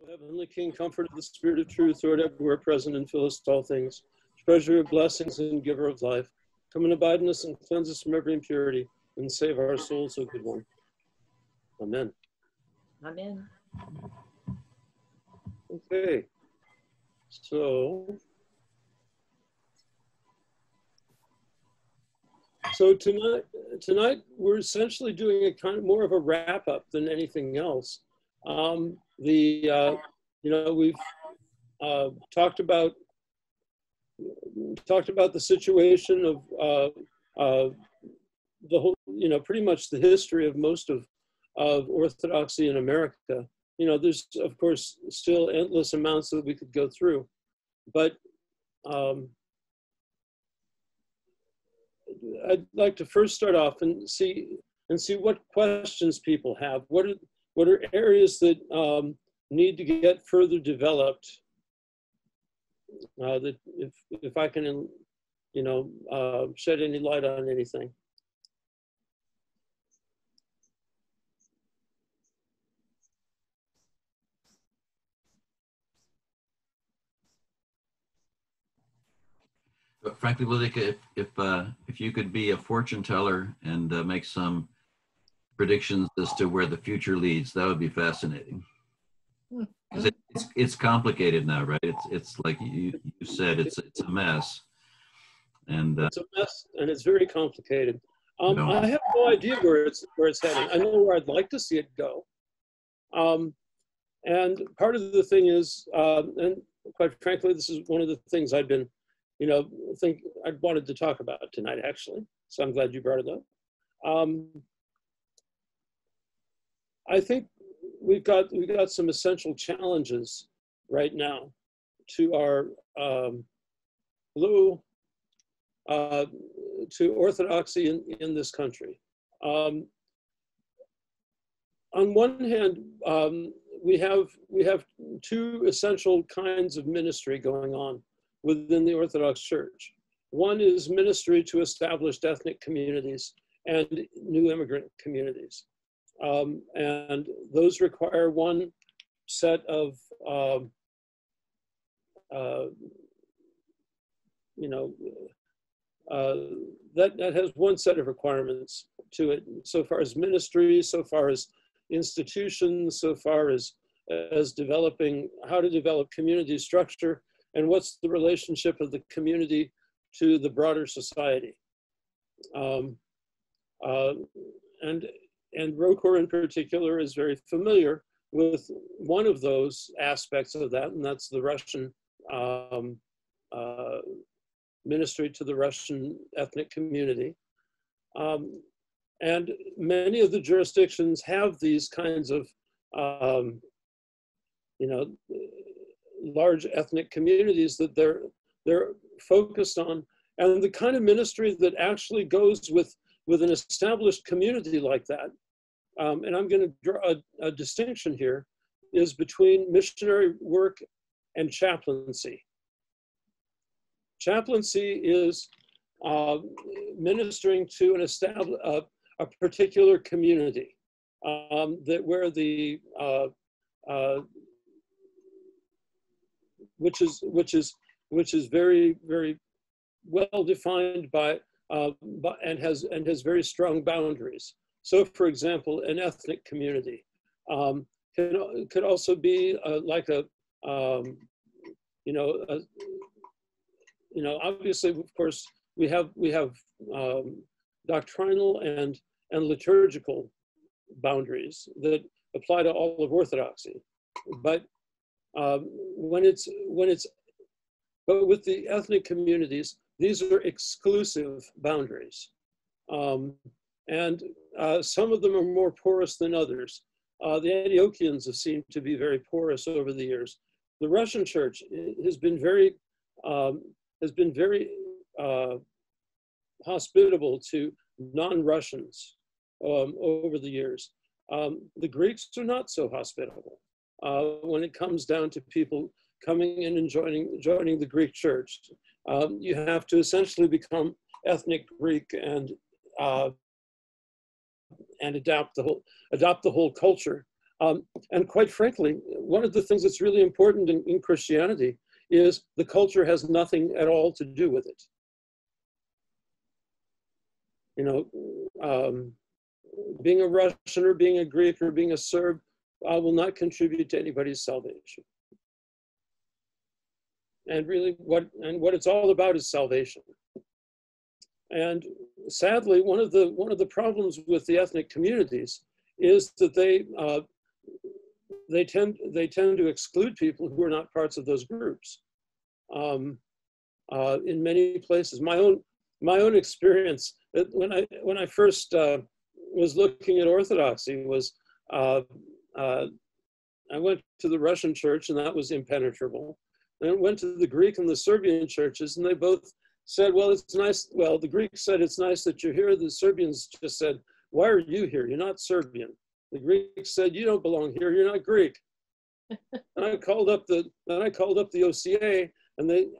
Heavenly King, comfort of the Spirit of truth, Lord, everywhere present and fill us with all things. Treasure of blessings and giver of life, come and abide in us and cleanse us from every impurity and save our souls, O good one. Amen. Amen. Okay, so tonight we're essentially doing a kind of more of a wrap up than anything else. We've talked about the situation of the whole, pretty much the history of most of Orthodoxy in America. There's of course still endless amounts that we could go through, but I'd like to first start off and see what questions people have. What are areas that need to get further developed? That if I can, shed any light on anything. But frankly, Lydia, if you could be a fortune teller and make some predictions as to where the future leads, that would be fascinating. Because it's complicated now, right? It's like you said, it's a mess, and it's a mess, and it's very complicated. I have no idea where it's heading. I know where I'd like to see it go, and part of the thing is, and quite frankly, this is one of the things I've been, think I wanted to talk about tonight, actually. So I'm glad you brought it up. I think we've got some essential challenges right now to our to Orthodoxy in this country. On one hand, we have two essential kinds of ministry going on within the Orthodox Church. One is ministry to established ethnic communities and new immigrant communities. And those require one set of, that has one set of requirements to it, so far as ministry, so far as institutions, so far as developing, how to develop community structure, and what's the relationship of the community to the broader society. And ROCOR in particular is very familiar with one of those aspects of that, and that's the Russian ministry to the Russian ethnic community. And many of the jurisdictions have these kinds of, large ethnic communities that they're focused on, and the kind of ministry that actually goes with an established community like that. And I'm going to draw a distinction here, is between missionary work and chaplaincy. Chaplaincy is ministering to a particular community that where the which is very, very well defined by and has very strong boundaries. So, for example, an ethnic community could also be like obviously, of course, we have doctrinal and liturgical boundaries that apply to all of Orthodoxy, but but with the ethnic communities, these are exclusive boundaries. And some of them are more porous than others. The Antiochians have seemed to be very porous over the years. The Russian church has been very hospitable to non-Russians over the years. The Greeks are not so hospitable when it comes down to people coming in and joining the Greek church. You have to essentially become ethnic Greek and adopt the whole culture And quite frankly, one of the things that's really important in Christianity is the culture has nothing at all to do with it. You know, being a Russian or being a Greek or being a Serb will not contribute to anybody's salvation. And really what it's all about is salvation. And sadly, one of the problems with the ethnic communities is that they tend to exclude people who are not parts of those groups. In many places, my own experience when I first was looking at Orthodoxy was I went to the Russian church, and that was impenetrable. Then I went to the Greek and the Serbian churches, and they both said, well, it's nice. Well, the Greeks said, it's nice that you're here. The Serbians just said, why are you here? You're not Serbian. The Greeks said, you don't belong here. You're not Greek. And I called up the OCA, and the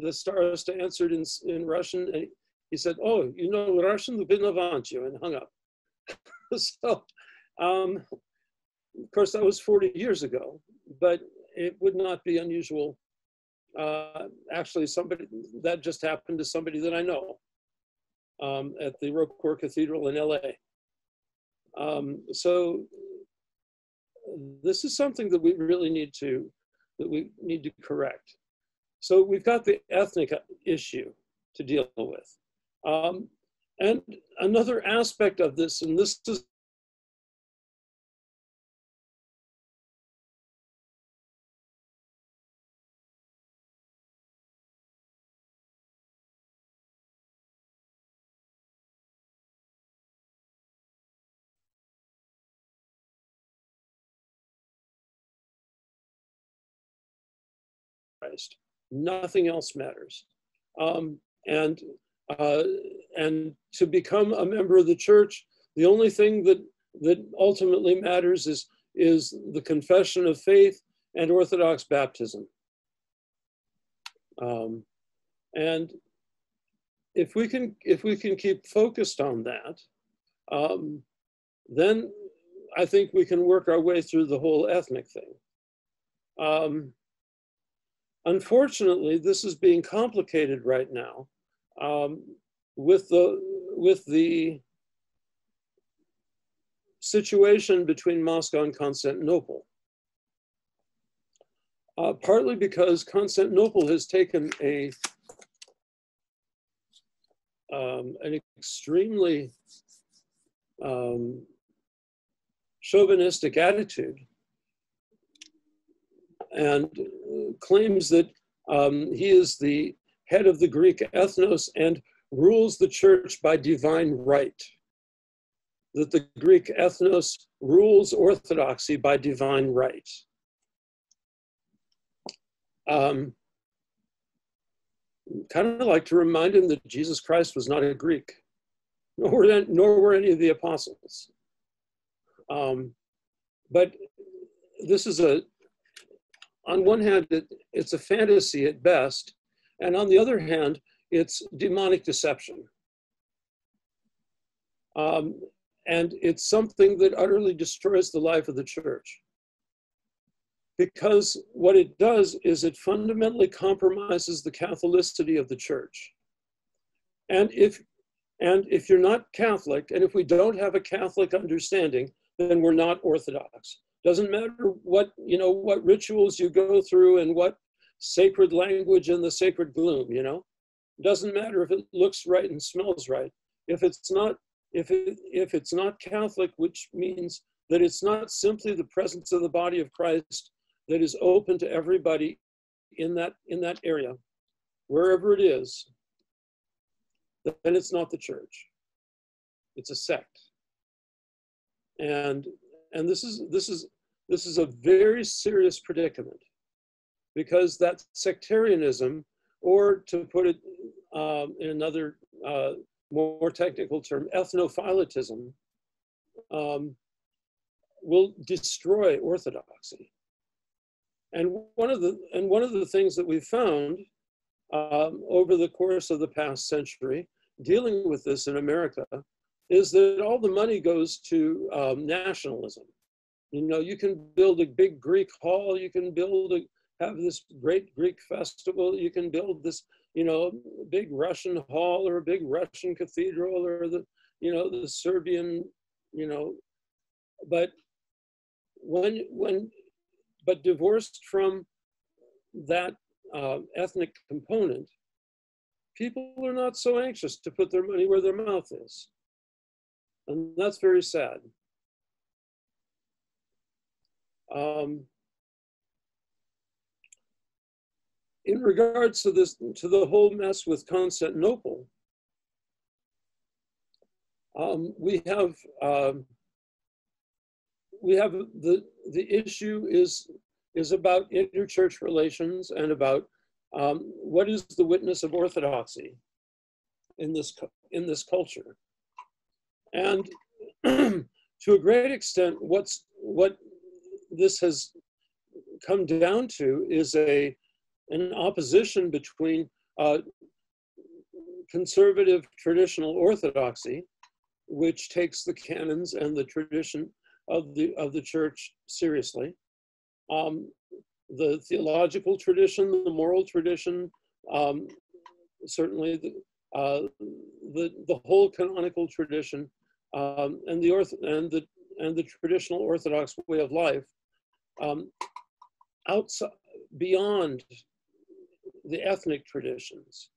starosta answered in Russian. And he said, oh, you know Russian? And hung up. So, of course, that was 40 years ago, but it would not be unusual. Actually, that just happened to somebody that I know at the Roquefort Cathedral in LA. So this is something that we really need to correct. So we've got the ethnic issue to deal with. And another aspect of this, and this is Christ. Nothing else matters. And to become a member of the church, the only thing that ultimately matters is the confession of faith and Orthodox baptism. And if we can keep focused on that, then I think we can work our way through the whole ethnic thing. Unfortunately, this is being complicated right now with the situation between Moscow and Constantinople. Partly because Constantinople has taken an extremely chauvinistic attitude and claims that he is the head of the Greek ethnos and rules the church by divine right. That the Greek ethnos rules Orthodoxy by divine right. Kind of like to remind him that Jesus Christ was not a Greek, nor were any of the apostles. But this is on one hand, it's a fantasy at best, and on the other hand, it's demonic deception. And it's something that utterly destroys the life of the church. Because what it does is it fundamentally compromises the Catholicity of the church. And if you're not Catholic, and if we don't have a Catholic understanding, then we're not Orthodox. Doesn't matter what rituals you go through and what sacred language and the sacred gloom, Doesn't matter if it looks right and smells right. If it's not Catholic, which means that it's not simply the presence of the body of Christ that is open to everybody in that area, wherever it is, then it's not the church. It's a sect. And this is a very serious predicament, because that sectarianism, or to put it in another more technical term, ethnophiletism, will destroy Orthodoxy. And one of the things that we've found over the course of the past century, dealing with this in America, is that all the money goes to nationalism. You know, you can build a big Greek hall, you can have this great Greek festival, you can build this, you know, big Russian hall or a big Russian cathedral or the, you know, the Serbian, you know, but but divorced from that ethnic component, people are not so anxious to put their money where their mouth is. And that's very sad. In regards to this, to the whole mess with Constantinople, we have the issue is about interchurch relations and about what is the witness of Orthodoxy in this culture. And to a great extent, what this has come down to is an opposition between conservative traditional Orthodoxy, which takes the canons and the tradition of the church seriously, the theological tradition, the moral tradition, certainly the whole canonical tradition, and the traditional Orthodox way of life, outside, beyond the ethnic traditions.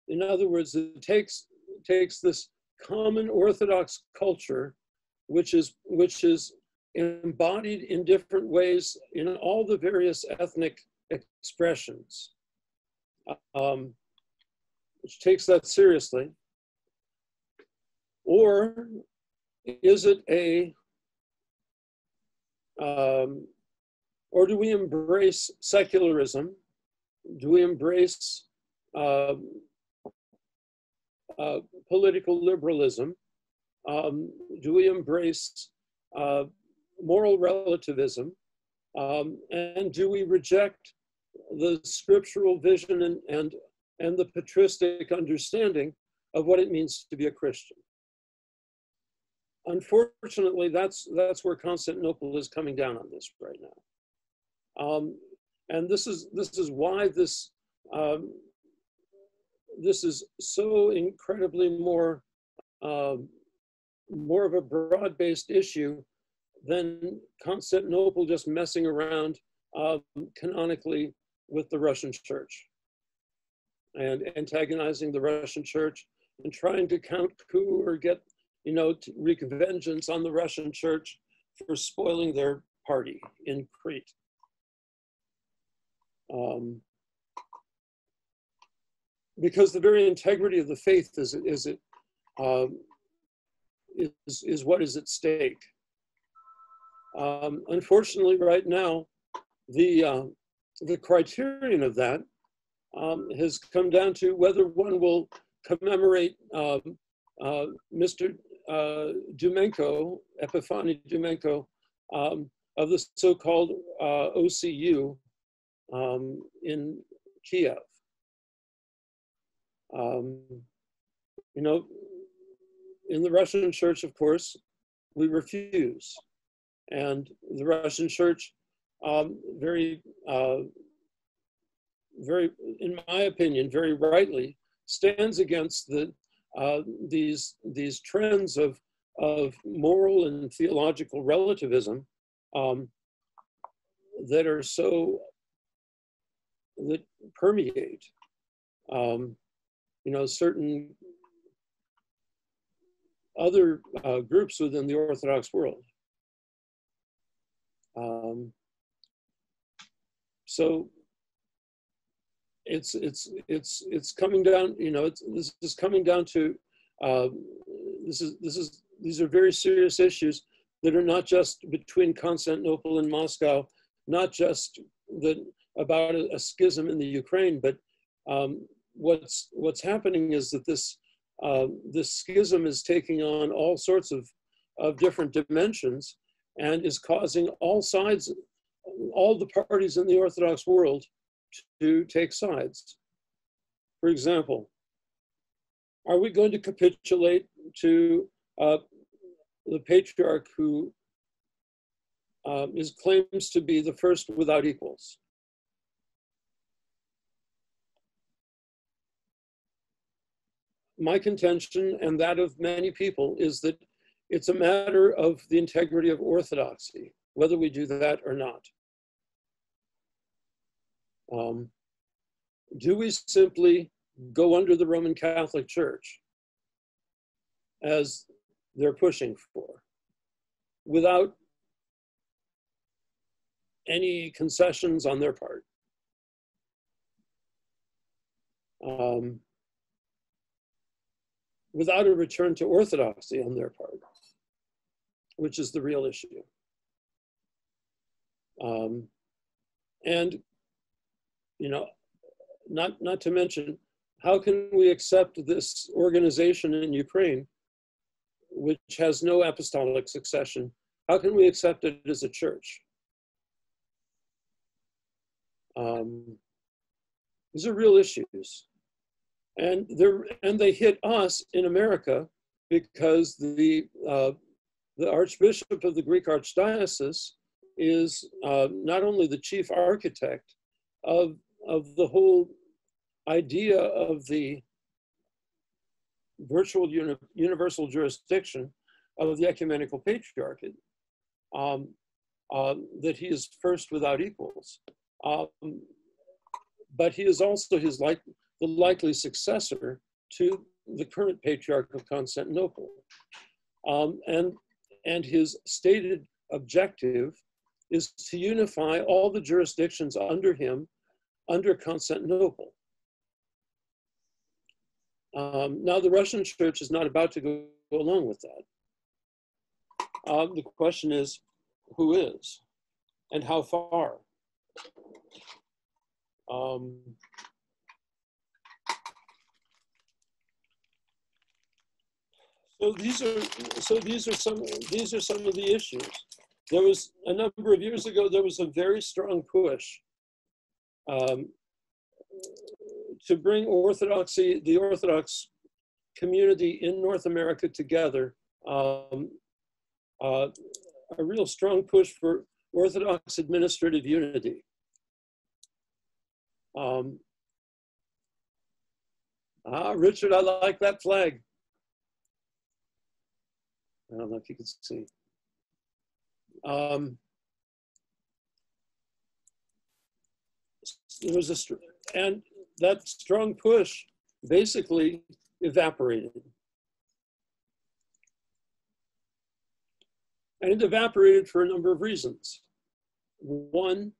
In other words, it takes this common Orthodox culture, which is embodied in different ways in all the various ethnic expressions, which takes that seriously. Or is it or do we embrace secularism? Do we embrace political liberalism? Do we embrace moral relativism? And do we reject the scriptural vision and the patristic understanding of what it means to be a Christian? Unfortunately, that's where Constantinople is coming down on this right now. And this is why this is so incredibly more of a broad-based issue than Constantinople just messing around canonically with the Russian church and antagonizing the Russian church and trying to count coup or get, you know, to wreak vengeance on the Russian church for spoiling their party in Crete. Because the very integrity of the faith is what is at stake. Unfortunately, right now, the criterion of that has come down to whether one will commemorate Mr. Dumenko, Epiphany Dumenko, of the so-called OCU in Kiev. You know, in the Russian church, of course, we refuse. And the Russian church very, in my opinion, very rightly stands against these trends of moral and theological relativism that permeate, you know, certain other groups within the Orthodox world. So it's coming down, you know, this is coming down to these are very serious issues that are not just between Constantinople and Moscow, not just about a schism in the Ukraine, but what's happening is that this schism is taking on all sorts of different dimensions and is causing all sides, all the parties in the Orthodox world to take sides. For example, are we going to capitulate to the patriarch who claims to be the first without equals. My contention, and that of many people, is that it's a matter of the integrity of orthodoxy, whether we do that or not. Do we simply go under the Roman Catholic Church, as they're pushing for, without any concessions on their part? Without a return to orthodoxy on their part, which is the real issue. And, you know, not to mention, how can we accept this organization in Ukraine, which has no apostolic succession? How can we accept it as a church? These are real issues. And they hit us in America because the Archbishop of the Greek Archdiocese is not only the chief architect of the whole idea of the virtual universal jurisdiction of the ecumenical patriarchate, that he is first without equals. But he is also the likely successor to the current Patriarch of Constantinople. And his stated objective is to unify all the jurisdictions under him, under Constantinople. Now, the Russian Church is not about to go along with that. The question is, who is, and how far? So these are some of the issues. There was a number of years ago, there was a very strong push to bring orthodoxy, the Orthodox community in North America together. A real strong push for Orthodox administrative unity. Richard, I like that flag. I don't know if you can see. There was and that strong push basically evaporated. And it evaporated for a number of reasons. One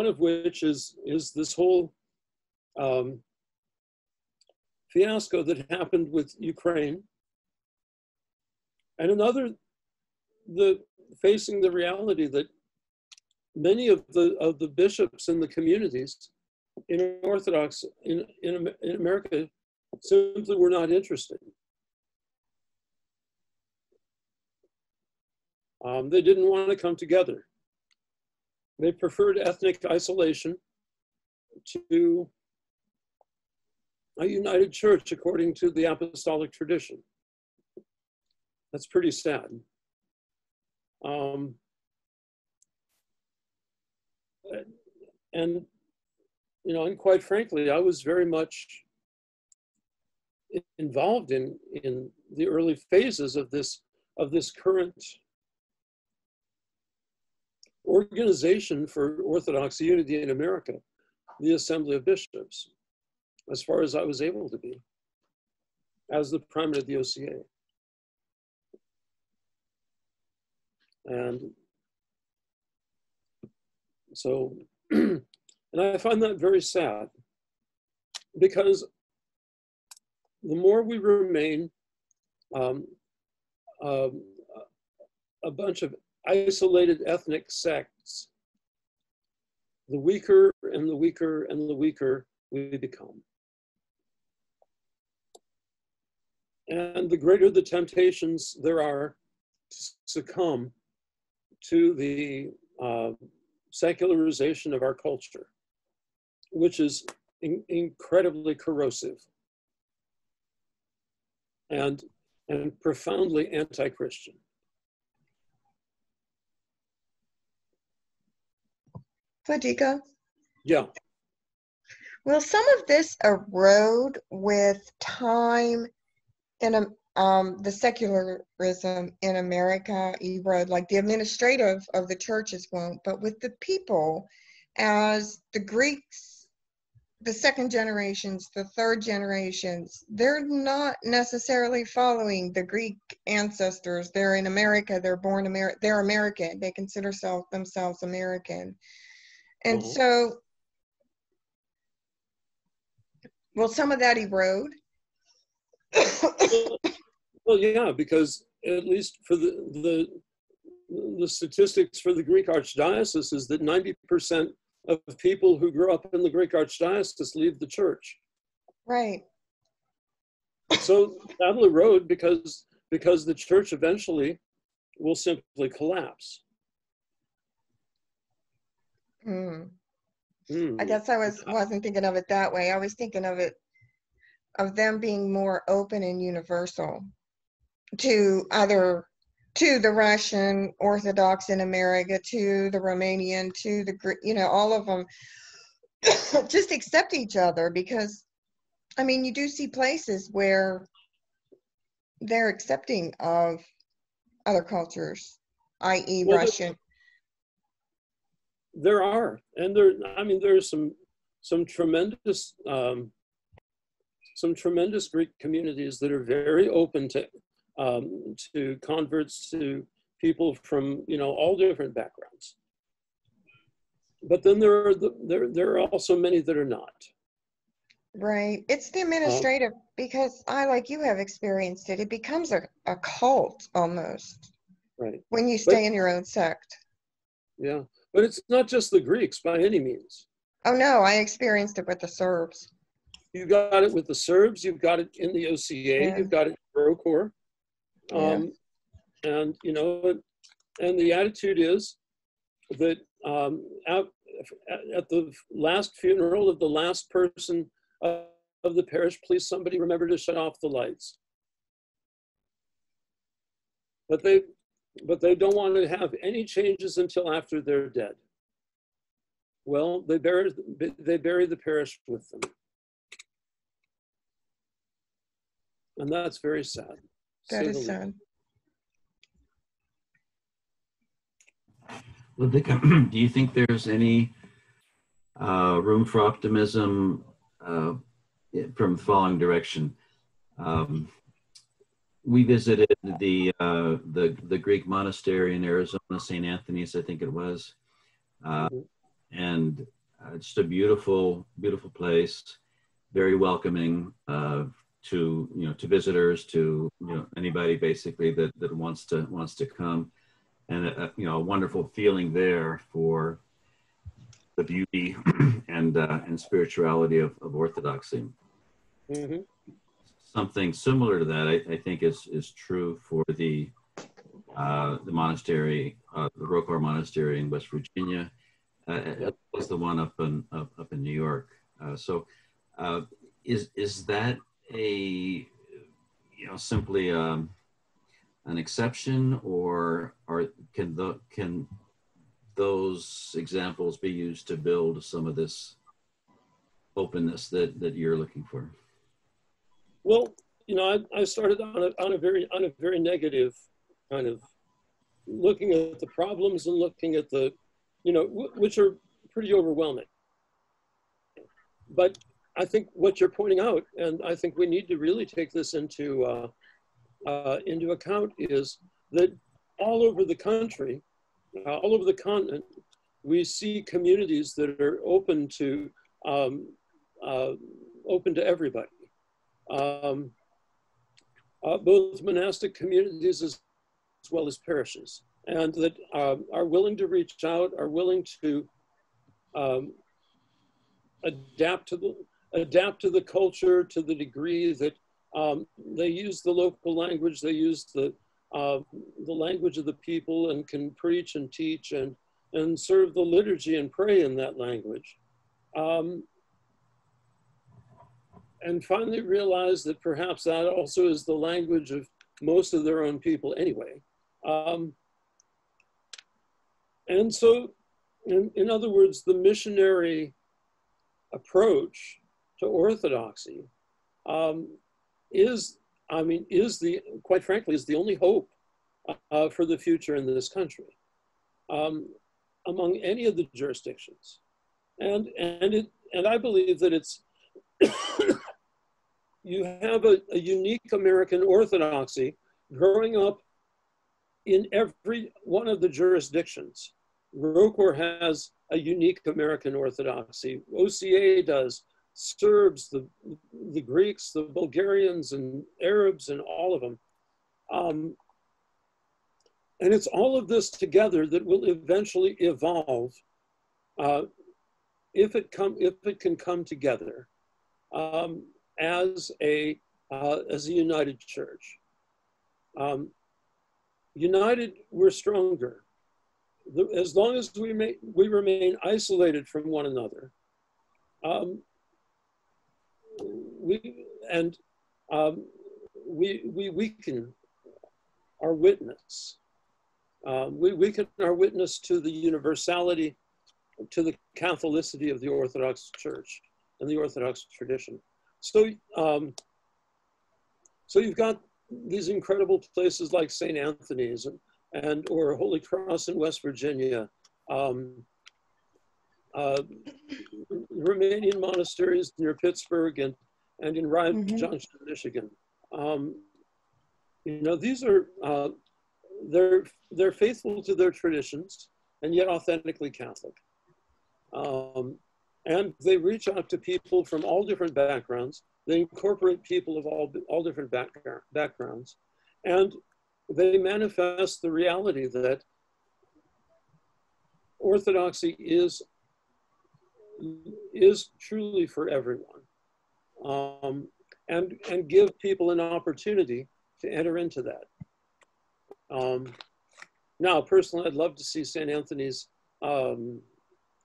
of which is this whole fiasco that happened with Ukraine. And another, facing the reality that many of the bishops in the communities in Orthodox in America simply were not interested. They didn't want to come together. They preferred ethnic isolation to a united church according to the apostolic tradition. That's pretty sad. And, you know, and quite frankly, I was very much involved in the early phases of this current organization for Orthodox unity in America, the Assembly of Bishops, as far as I was able to be, as the primate of the OCA. And so, and I find that very sad, because the more we remain a bunch of isolated ethnic sects, the weaker and the weaker and the weaker we become. And the greater the temptations there are to succumb to the secularization of our culture, which is incredibly corrosive and profoundly anti-Christian. Fadika? Yeah. Will some of this erode with time in the secularism in America erode? Like the administrative of the churches won't, but with the people, as the Greeks, the second generations, the third generations, they're not necessarily following the Greek ancestors. They're in America, they're born American, they're American, they consider themselves American. And so, will some of that erode? Well, yeah, because at least for the statistics for the Greek Archdiocese is that 90% of people who grew up in the Greek Archdiocese leave the church. Right. So that'll erode because the church eventually will simply collapse. I guess I wasn't thinking of it that way. I was thinking of it, of them being more open and universal to the Russian Orthodox in America, to the Romanian, to the, all of them just accept each other, because, I mean, you do see places where they're accepting of other cultures, i.e. Russian. There are, and there's some tremendous Greek communities that are very open to converts, to people from all different backgrounds. But then there are also many that are not. Right. It's the administrative, because I, like you, have experienced it. It becomes a cult almost. Right. When you stay in your own sect. Yeah. But it's not just the Greeks by any means. Oh no, I experienced it with the Serbs. You got it with the Serbs, you've got it in the OCA, you've got it in Procor. And and the attitude is that at the last funeral of the last person of the parish, please somebody remember to shut off the lights. But they don't want to have any changes until after they're dead. Well, they bury the parish with them. And that's very sad. That is sad. Well, do you think there's any room for optimism from the following direction? We visited the Greek monastery in Arizona, St. Anthony's, I think it was, and it's a beautiful, beautiful place, very welcoming to visitors, to anybody basically that wants to come, and a wonderful feeling there for the beauty and spirituality of Orthodoxy. Mm-hmm. Something similar to that, I think, is true for the monastery, the Procor Monastery in West Virginia, as was the one up in New York. So, is that simply an exception, or can those examples be used to build some of this openness that you're looking for? Well, I started on a very negative kind of looking at the problems and looking at the, which are pretty overwhelming. But I think what you're pointing out, and I think we need to really take this into account, is that all over the country, all over the continent, we see communities that are open to everybody. Both monastic communities as well as parishes, and that are willing to reach out, are willing to adapt to the culture to the degree that they use the local language, they use the language of the people, and can preach and teach and serve the liturgy and pray in that language. And finally realize that perhaps that also is the language of most of their own people anyway. And so in other words, the missionary approach to Orthodoxy is quite frankly, is the only hope for the future in this country among any of the jurisdictions. And I believe that it's, you have a unique American Orthodoxy growing up in every one of the jurisdictions. ROCOR has a unique American Orthodoxy. OCA does. Serbs, the Greeks, the Bulgarians, and Arabs, and all of them. And it's all of this together that will eventually evolve if it can come together as a united church. United, we're stronger. As long as we remain isolated from one another, we weaken our witness. We weaken our witness to the universality, to the Catholicity of the Orthodox Church and the Orthodox tradition. So, so you've got these incredible places like St. Anthony's or Holy Cross in West Virginia, Romanian monasteries near Pittsburgh and in Rye Junction, Michigan. You know, these are, they're faithful to their traditions and yet authentically Catholic. And they reach out to people from all different backgrounds. They incorporate people of all different backgrounds. And they manifest the reality that Orthodoxy is truly for everyone. And give people an opportunity to enter into that. Now, personally, I'd love to see St. Anthony's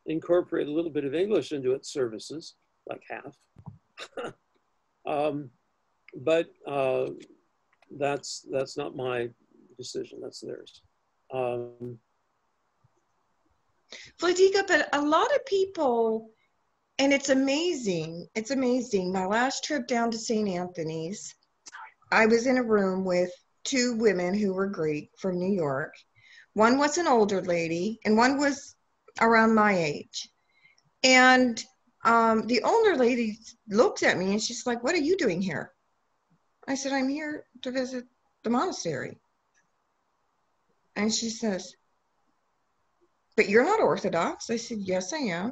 incorporate a little bit of English into its services, like half. But that's not my decision, that's theirs. Vladika, but a lot of people, and it's amazing, my last trip down to St. Anthony's, I was in a room with two women who were Greek from New York. One was an older lady and one was around my age. And the older lady looked at me and she's like, "What are you doing here?" I said, "I'm here to visit the monastery." And she says, "But you're not Orthodox." I said, "Yes, I am."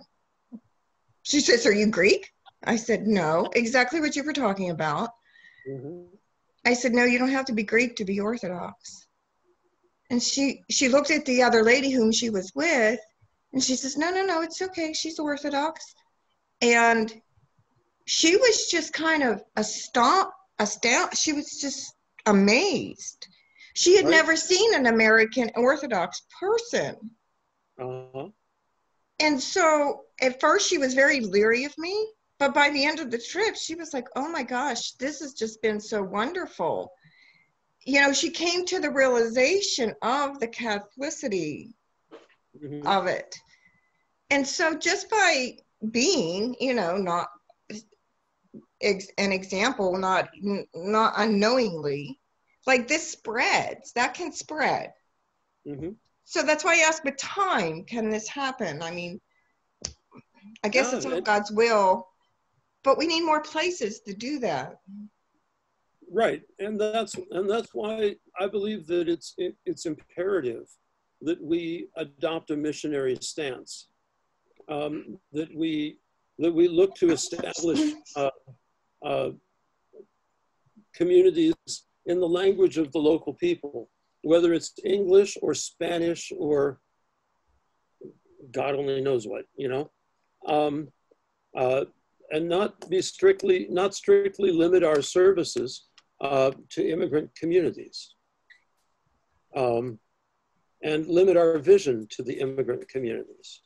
She says, "Are you Greek?" I said, "No." Exactly what you were talking about. I said, "No, you don't have to be Greek to be Orthodox." And she looked at the other lady whom she was with, and she says, no, it's okay. She's Orthodox. And she was just kind of astounded. She was just amazed. She had never seen an American Orthodox person. And so at first she was very leery of me, but by the end of the trip, she was like, "Oh my gosh, this has just been so wonderful." You know, she came to the realization of the Catholicity of it. And so just by being, you know, not an example, not unknowingly, like this spreads, that can spread. So that's why I ask, with time, can this happen? I mean, I guess it's all God's will, but we need more places to do that. Right, and that's why I believe that it's imperative that we adopt a missionary stance, that we look to establish communities in the language of the local people, whether it's English or Spanish or God only knows what, you know, and not strictly limit our services to immigrant communities, and limit our vision to the immigrant communities.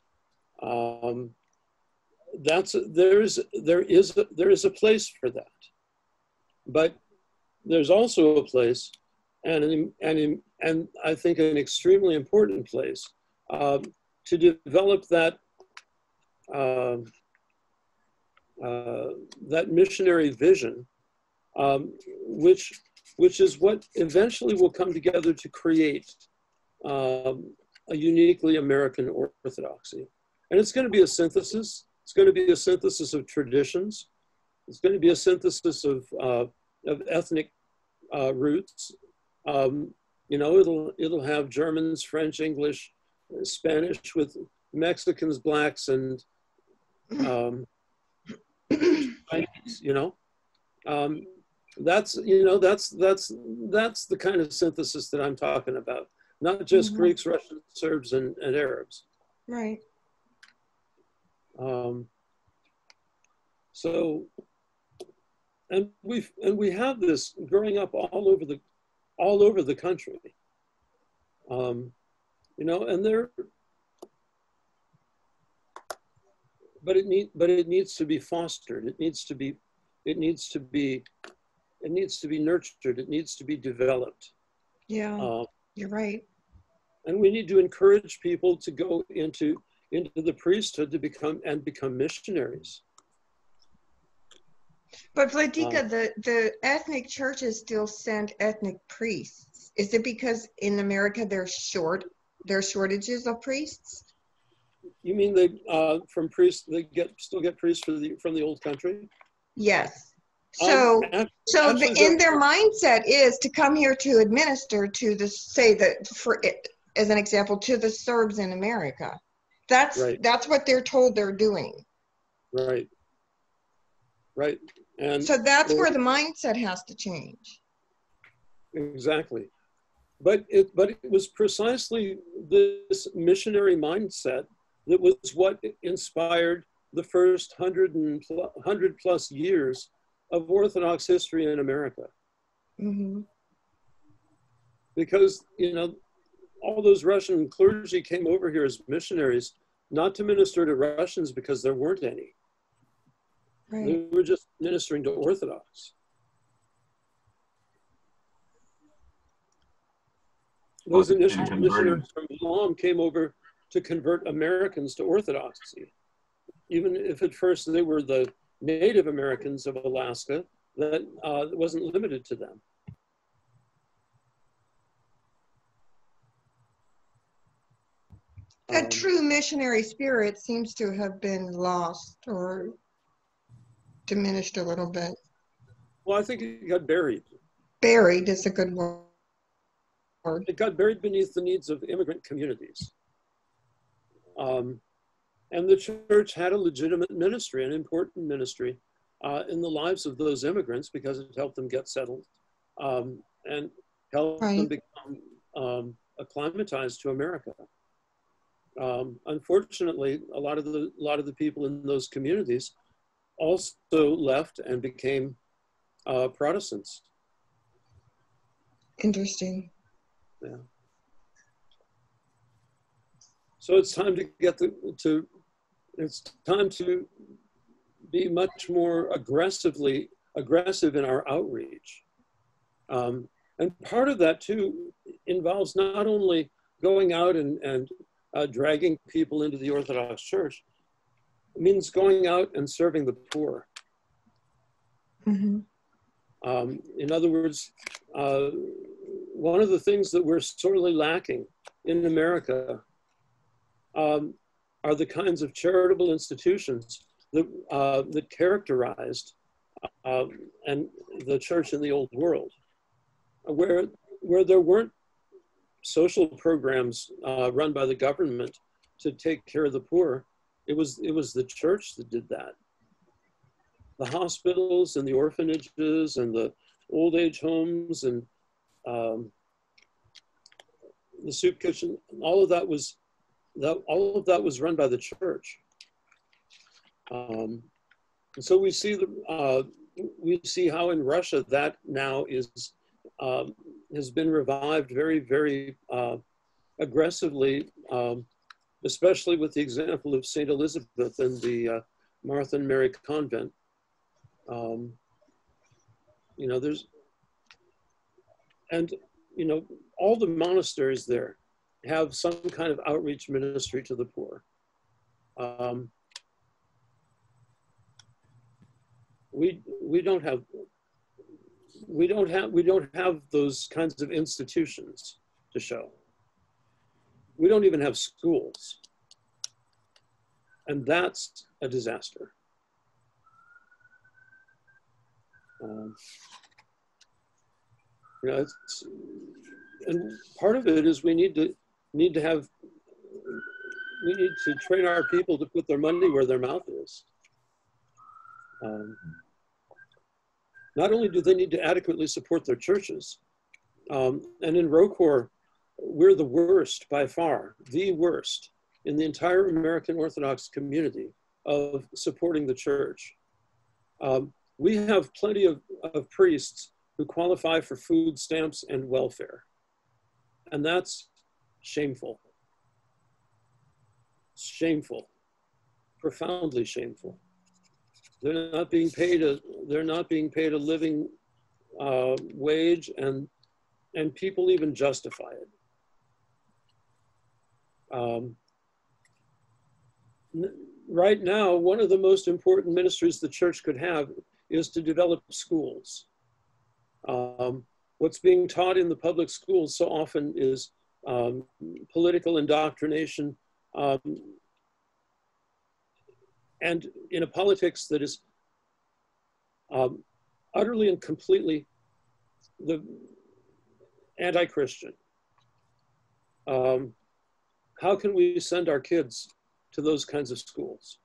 There is a place for that, but there's also a place, and I think an extremely important place, to develop that that missionary vision, which is what eventually will come together to create a uniquely American orthodoxy. And it's going to be a synthesis. It's going to be a synthesis of traditions. It's going to be a synthesis of ethnic roots. You know, it'll have Germans, French, English, Spanish, with Mexicans, blacks, and Chinese, you know. That's the kind of synthesis that I'm talking about. Not just Greeks, Russians, Serbs, and Arabs. Right. So, and we have this growing up all over the country. You know, and but it needs to be fostered. It needs to be nurtured. It needs to be developed. Yeah, you're right. And we need to encourage people to go into the priesthood to become missionaries. But Vladika, the ethnic churches still send ethnic priests. Is it because in America there are shortages of priests? You mean they from priests they still get priests from the old country? Yes. So in their mindset is to come here to administer to the, say that for as an example, to the Serbs in America. That's what they're told they're doing. Right. Right. And so that's where the mindset has to change. Exactly. But it was precisely this missionary mindset that was what inspired the first 100 plus years of Orthodox history in America. Mm-hmm. Because, you know, all those Russian clergy came over here as missionaries, not to minister to Russians because there weren't any. Right. They were just ministering to Orthodox. Those initial missionaries from Islam came over to convert Americans to Orthodoxy. Even if at first they were the Native Americans of Alaska, that wasn't limited to them. That true missionary spirit seems to have been lost or diminished a little bit. Well, I think it got buried. Buried is a good word. It got buried beneath the needs of immigrant communities. And the church had a legitimate ministry, an important ministry in the lives of those immigrants because it helped them get settled and helped them become acclimatized to America. Unfortunately, a lot of the people in those communities also left and became Protestants. Interesting. Yeah. So it's time to it's time to be much more aggressive in our outreach. And part of that too involves not only going out and dragging people into the Orthodox Church, it means going out and serving the poor. Mm-hmm. In other words, one of the things that we're sorely lacking in America are the kinds of charitable institutions that characterized and the church in the old world, where there weren't social programs run by the government to take care of the poor. It was the church that did that. The hospitals and the orphanages and the old age homes and the soup kitchen, all of that was run by the church. And so we see how in Russia that now has been revived very, very aggressively, especially with the example of St. Elizabeth and the Martha and Mary convent. You know, all the monasteries there have some kind of outreach ministry to the poor. We don't have those kinds of institutions to show. We don't even have schools, and that's a disaster. You know, and part of it is we need to train our people to put their money where their mouth is. Not only do they need to adequately support their churches, and in ROCOR, we're the worst by far, the worst in the entire American Orthodox community of supporting the church. We have plenty of priests who qualify for food stamps and welfare, and that's shameful. Shameful, profoundly shameful. They're not being paid a living wage, and people even justify it. Right now, one of the most important ministries the church could have is to develop schools. What's being taught in the public schools so often is political indoctrination, and in a politics that is utterly and completely anti-Christian. How can we send our kids to those kinds of schools?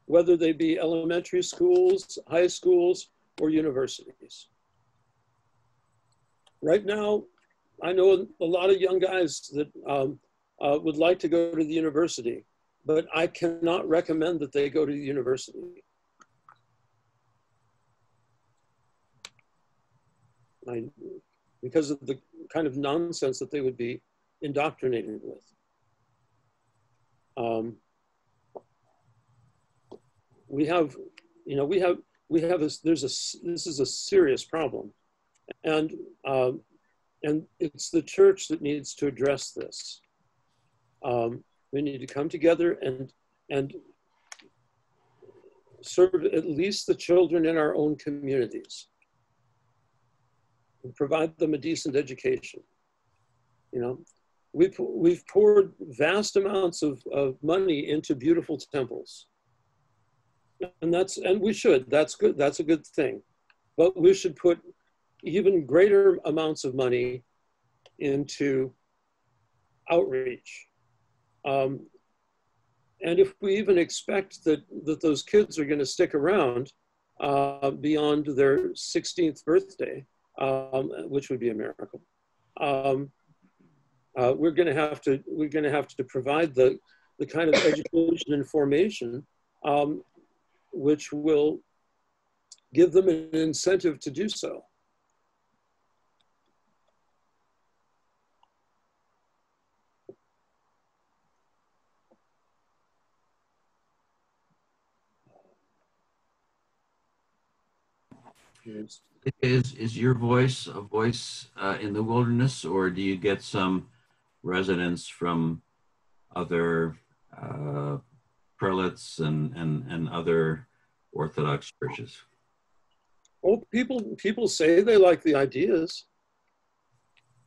Whether they be elementary schools, high schools, or universities. Right now, I know a lot of young guys that would like to go to the university, but I cannot recommend that they go to the university. Because of the kind of nonsense that they would be indoctrinated with. This is a serious problem, and it's the church that needs to address this. We need to come together and serve at least the children in our own communities and provide them a decent education. You know, we've poured vast amounts of money into beautiful temples. And we should, that's good, that's a good thing. But we should put even greater amounts of money into outreach. And if we even expect that those kids are gonna stick around beyond their 16th birthday, which would be a miracle, we're gonna have to provide the kind of education and formation which will give them an incentive to do so. Is your voice a voice in the wilderness, or do you get some resonance from other prelates and other Orthodox churches? Oh, people say they like the ideas.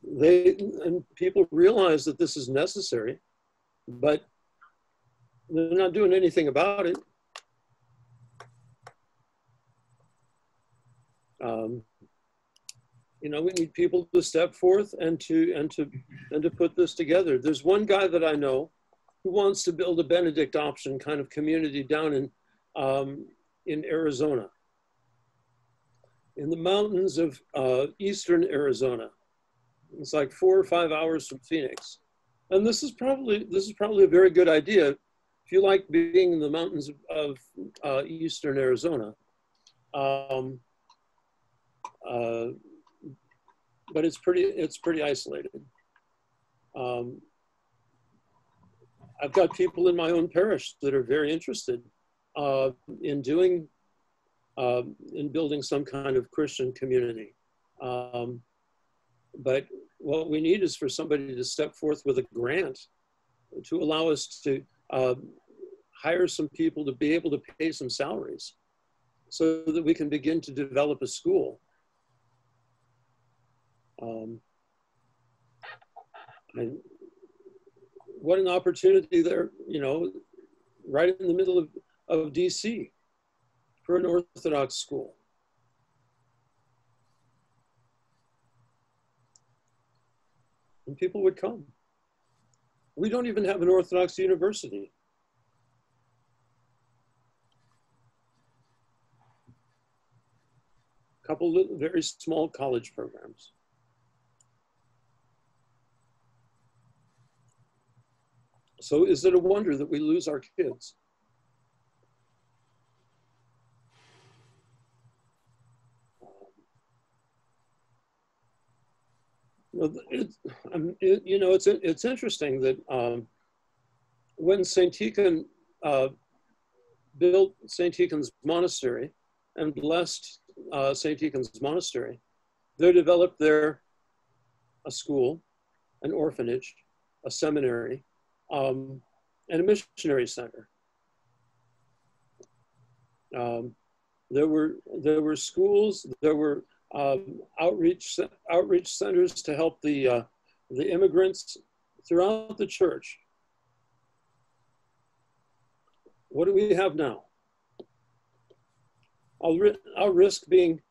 And people realize that this is necessary, but they're not doing anything about it. You know, we need people to step forth and to put this together. There's one guy that I know who wants to build a Benedict option kind of community down in Arizona, in the mountains of eastern Arizona. It's like 4 or 5 hours from Phoenix, and this is probably a very good idea if you like being in the mountains of eastern Arizona. But it's pretty isolated. I've got people in my own parish that are very interested in building some kind of Christian community. But what we need is for somebody to step forth with a grant to allow us to hire some people to be able to pay some salaries so that we can begin to develop a school. And what an opportunity there, you know, right in the middle of DC for an Orthodox school. And people would come. We don't even have an Orthodox university. A couple of very small college programs. So is it a wonder that we lose our kids? You know, it's interesting that when St. Tikhon built St. Tikhon's monastery and blessed St. Tikhon's monastery, they developed there a school, an orphanage, a seminary, and a missionary center. There were schools, there were outreach centers to help the immigrants throughout the church. What do we have now? I'll risk being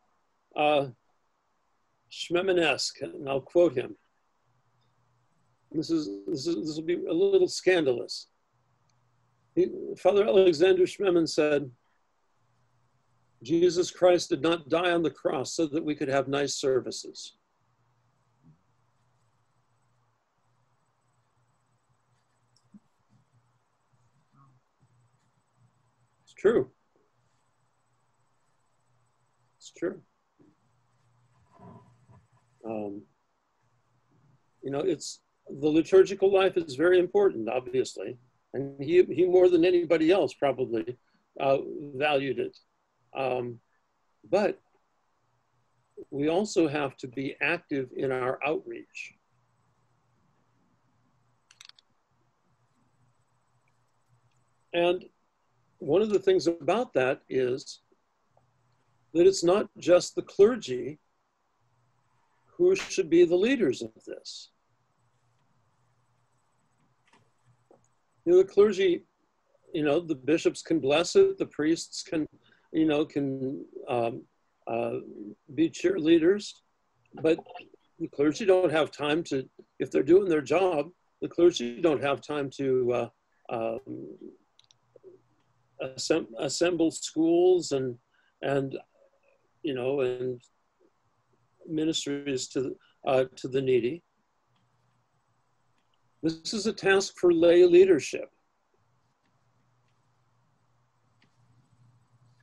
Schmemann-esque, and I'll quote him. This will be a little scandalous. Father Alexander Schmemann said, Jesus Christ did not die on the cross so that we could have nice services. It's true. It's true. You know, the liturgical life is very important, obviously, and he more than anybody else probably valued it. But we also have to be active in our outreach. And one of the things about that is that it's not just the clergy who should be the leaders of this. You know, the clergy, you know, the bishops can bless it, the priests can, you know, can be cheerleaders, but the clergy don't have time to, if they're doing their job, the clergy don't have time to assemble schools and you know, and ministries to the needy. This is a task for lay leadership.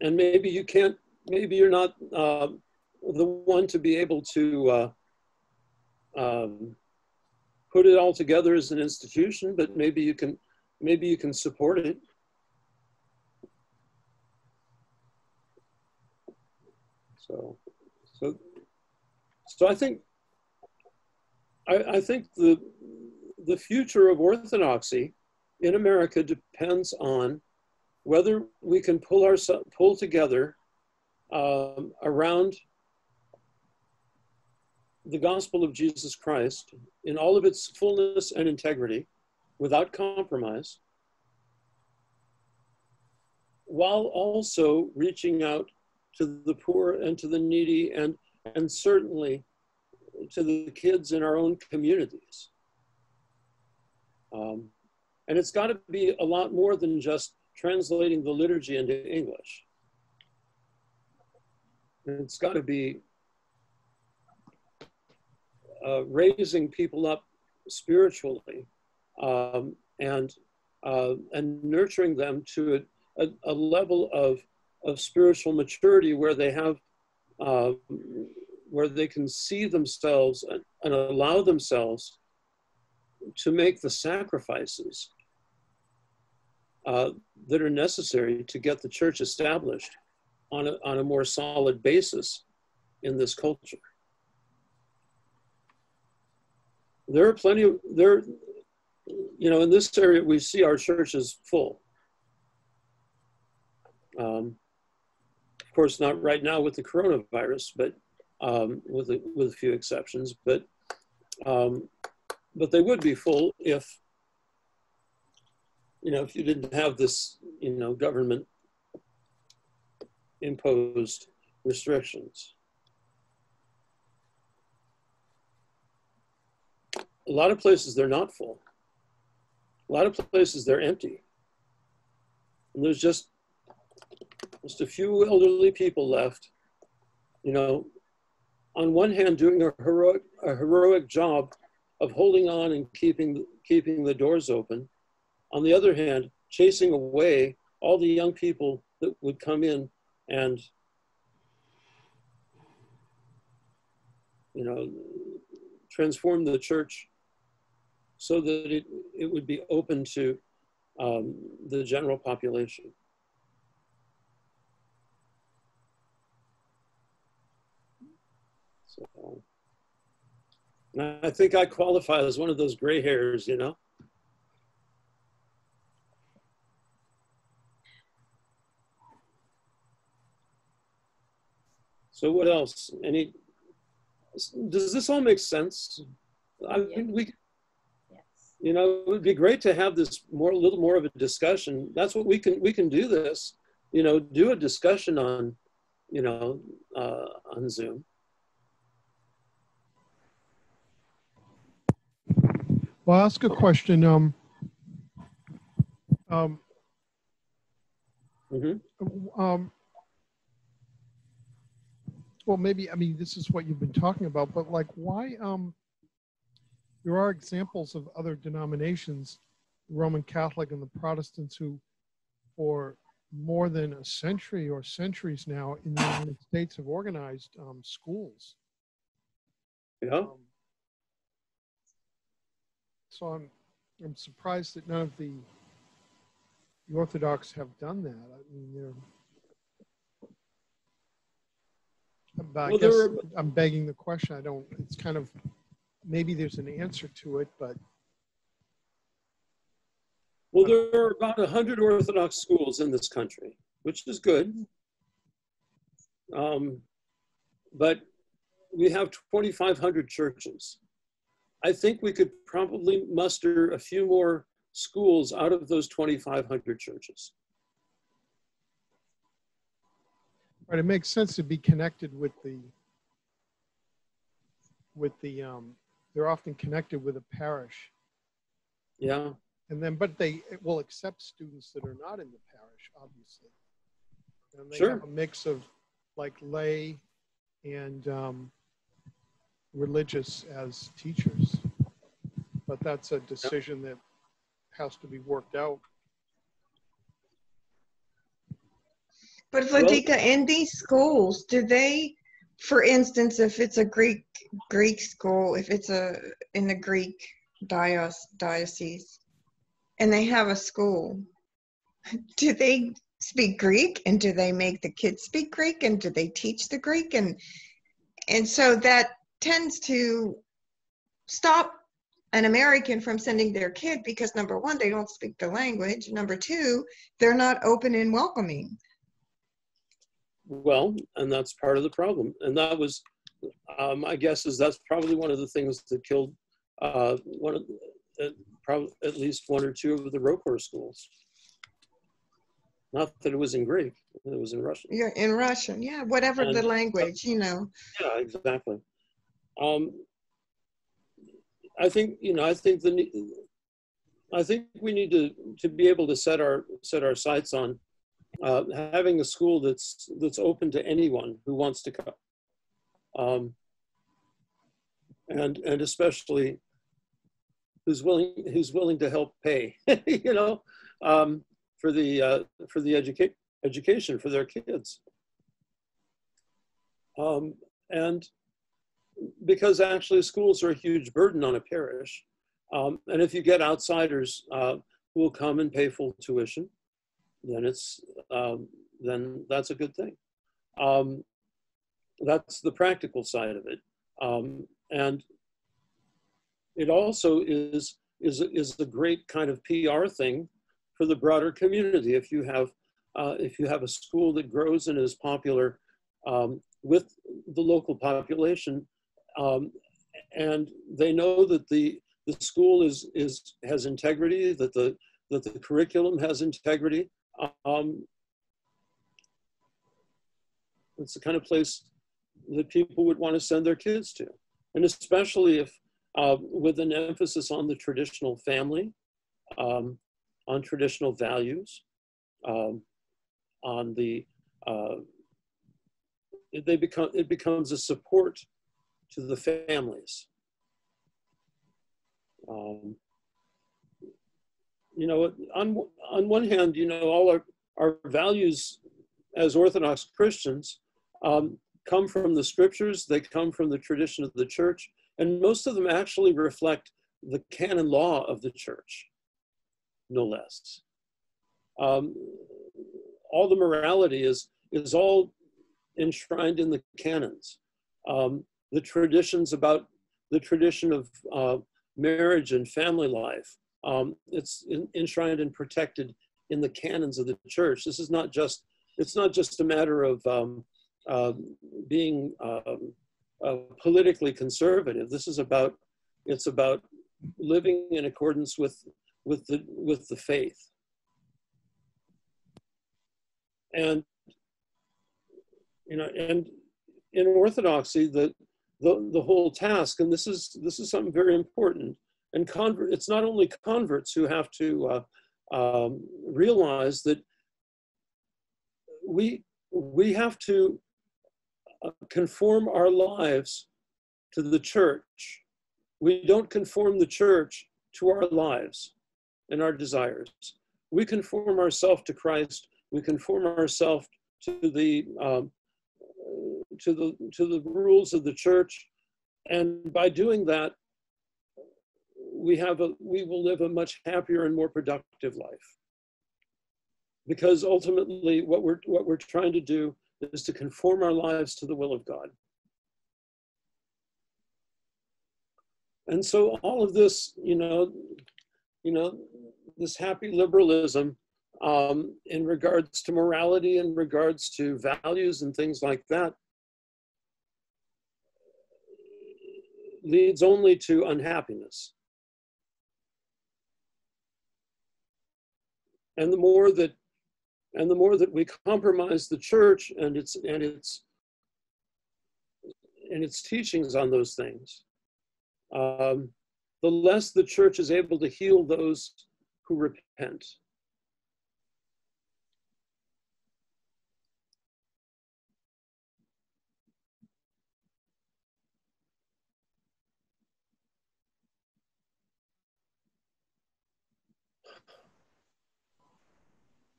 And maybe you can't, maybe you're not the one to be able to put it all together as an institution, but maybe you can support it. So I think the future of Orthodoxy in America depends on whether we can pull together around the gospel of Jesus Christ in all of its fullness and integrity, without compromise, while also reaching out to the poor and to the needy and certainly to the kids in our own communities. And it's got to be a lot more than just translating the liturgy into English. It's got to be raising people up spiritually and nurturing them to a level of spiritual maturity where they have, where they can see themselves and allow themselves to make the sacrifices that are necessary to get the church established on a more solid basis in this culture. There are plenty of, in this area, we see our churches full. Of course, not right now with the coronavirus, but with a few exceptions. But they would be full if you didn't have this government imposed restrictions. A lot of places they're not full. A lot of places they're empty. And there's just a few elderly people left, on one hand doing a heroic job of holding on and keeping the doors open. On the other hand, chasing away all the young people that would come in and transform the church so that it would be open to the general population. So, and I think I qualify as one of those gray hairs, So what else? Does this all make sense? I mean, it would be great to have this a little more of a discussion. That's what we can do this, do a discussion on, on Zoom. Well, I'll ask a question. Well, maybe, this is what you've been talking about, but like why, there are examples of other denominations, the Roman Catholic and the Protestants, who for more than a century or centuries now in the United States have organized schools. Yeah. So I'm surprised that none of the Orthodox have done that. I guess I'm begging the question. It's kind of, maybe there's an answer to it, but. Well, there are about 100 Orthodox schools in this country, which is good. But we have 2,500 churches. I think we could probably muster a few more schools out of those 2,500 churches. Right, it makes sense to be connected with they're often connected with a parish. Yeah. And then, but they will accept students that are not in the parish, obviously. And they have a mix of like lay and religious as teachers. But that's a decision that has to be worked out. But Vladika, in these schools, do they, for instance, if it's a Greek school, if it's in the Greek diocese, and they have a school, do they speak Greek, and do they make the kids speak Greek, and do they teach the Greek, and so that tends to stop an American from sending their kid because number one, they don't speak the language. Number two, they're not open and welcoming. Well, and that's part of the problem. And that was, my guess is that's probably one of the things that killed probably at least one or two of the Rokor schools. Not that it was in Greek, it was in Russian. Yeah, in Russian, yeah, whatever the language, Yeah, exactly. I think we need to be able to set our sights on having a school that's open to anyone who wants to come, and especially who's willing to help pay, for the education for their kids, and because actually schools are a huge burden on a parish, and if you get outsiders who will come and pay full tuition, then then that's a good thing. That's the practical side of it. And it also is a great kind of PR thing for the broader community. If you have a school that grows and is popular with the local population, and they know that the school has integrity, that the curriculum has integrity, it's the kind of place that people would want to send their kids to, and especially if with an emphasis on the traditional family, on traditional values, on the it becomes a support to the families. You know, on one hand, you know, all our values as Orthodox Christians come from the scriptures, they come from the tradition of the church, and most of them actually reflect the canon law of the church, no less. All the morality is all enshrined in the canons. The traditions about the tradition of marriage and family life, it's enshrined and protected in the canons of the church. This is not just, it's not just a matter of being politically conservative. This is about, it's about living in accordance with the faith. And you know, and in Orthodoxy, the whole task, and this is something very important. And it's not only converts who have to realize that we have to conform our lives to the church. We don't conform the church to our lives and our desires. We conform ourselves to Christ. We conform ourselves to the rules of the church, and by doing that, we will live a much happier and more productive life. Because ultimately, what we're trying to do is to conform our lives to the will of God. And so all of this, you know, this happy liberalism in regards to morality, in regards to values and things like that, leads only to unhappiness. And the more that we compromise the church and its teachings on those things, the less the church is able to heal those who repent.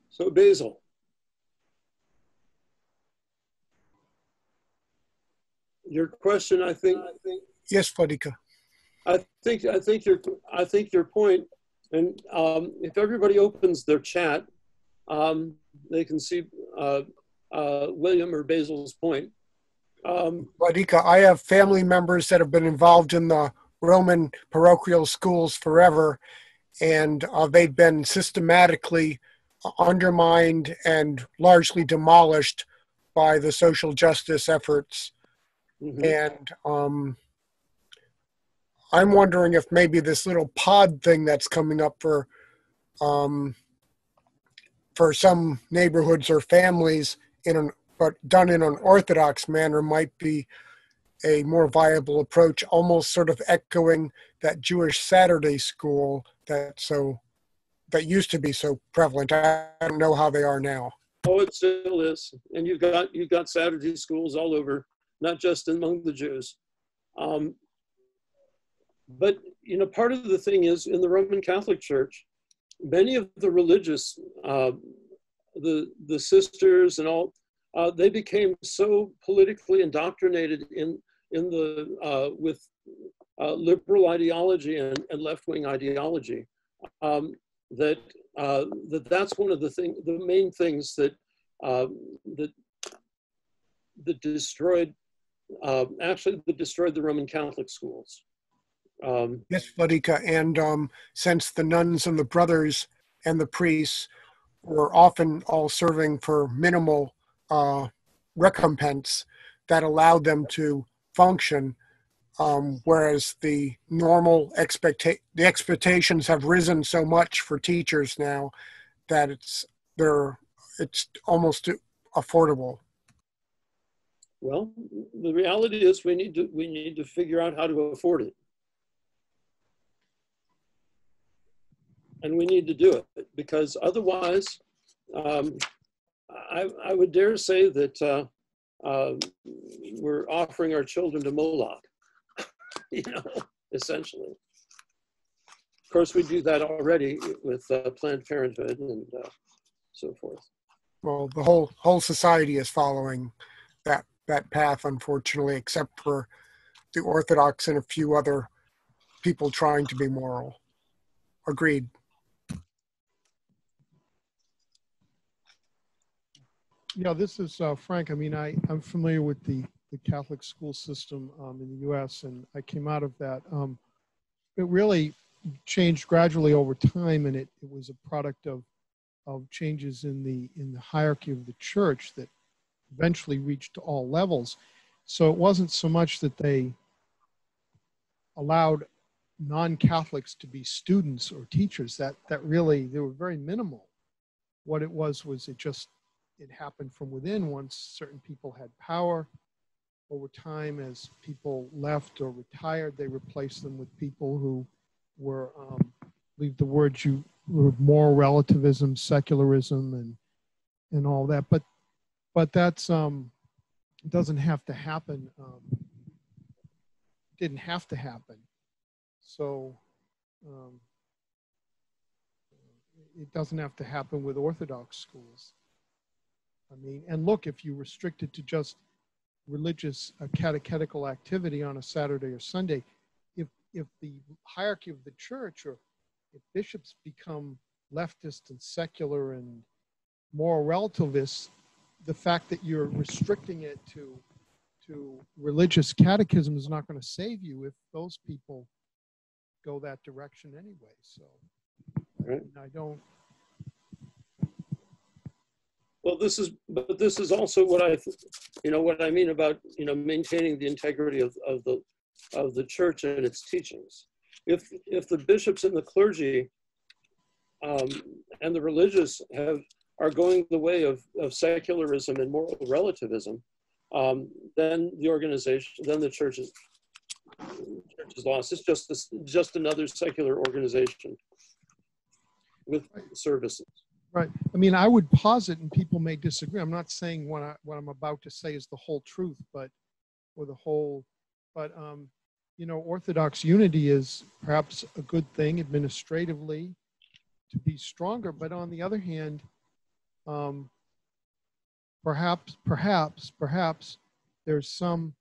So Basil, your question, I think. Yes, Vladika. I think your point, and if everybody opens their chat, they can see William or Basil's point. Vladika, I have family members that have been involved in the Roman parochial schools forever, and they've been systematically undermined and largely demolished by the social justice efforts. Mm-hmm. And I'm wondering if maybe this little pod thing that's coming up for some neighborhoods or families but done in an Orthodox manner might be a more viable approach, almost sort of echoing that Jewish Saturday school that used to be so prevalent. I don't know how they are now. Oh, it still is. And you've got Saturday schools all over, not just among the Jews. But you know, part of the thing is in the Roman Catholic Church, many of the religious, the sisters and all, they became so politically indoctrinated with liberal ideology and left-wing ideology that's one of the main things that destroyed the Roman Catholic schools. Yes, Vladika, and since the nuns and the brothers and the priests were often all serving for minimal recompense, that allowed them to function, whereas the expectations have risen so much for teachers now that it's almost affordable. Well, the reality is we need to figure out how to afford it. And we need to do it, because otherwise, I would dare say that we're offering our children to Moloch, essentially. Of course, we do that already with Planned Parenthood and so forth. Well, the whole society is following that path, unfortunately, except for the Orthodox and a few other people trying to be moral. Agreed. Yeah, this is Frank. I mean, I'm familiar with the Catholic school system in the U.S., and I came out of that. It really changed gradually over time, and it was a product of changes in the hierarchy of the church that eventually reached all levels. So it wasn't so much that they allowed non-Catholics to be students or teachers. That really, they were very minimal. What it was it happened from within. Once certain people had power, over time, as people left or retired, they replaced them with people who were, leave the words you were moral relativism, secularism, and all that. But that's doesn't have to happen. Didn't have to happen. So it doesn't have to happen with Orthodox schools. I mean, and look, if you restrict it to just religious catechetical activity on a Saturday or Sunday, if the hierarchy of the church, or if bishops become leftist and secular and moral relativists, the fact that you're restricting it to religious catechism is not going to save you if those people go that direction anyway. So Right. I don't. Well, this is also what I mean about maintaining the integrity of the church and its teachings. If the bishops and the clergy and the religious are going the way of secularism and moral relativism, then the church is lost. It's just another secular organization with services. Right. I mean, I would posit, and people may disagree. I'm not saying what I'm about to say is the whole truth, but Orthodox unity is perhaps a good thing administratively to be stronger. But on the other hand, perhaps there's some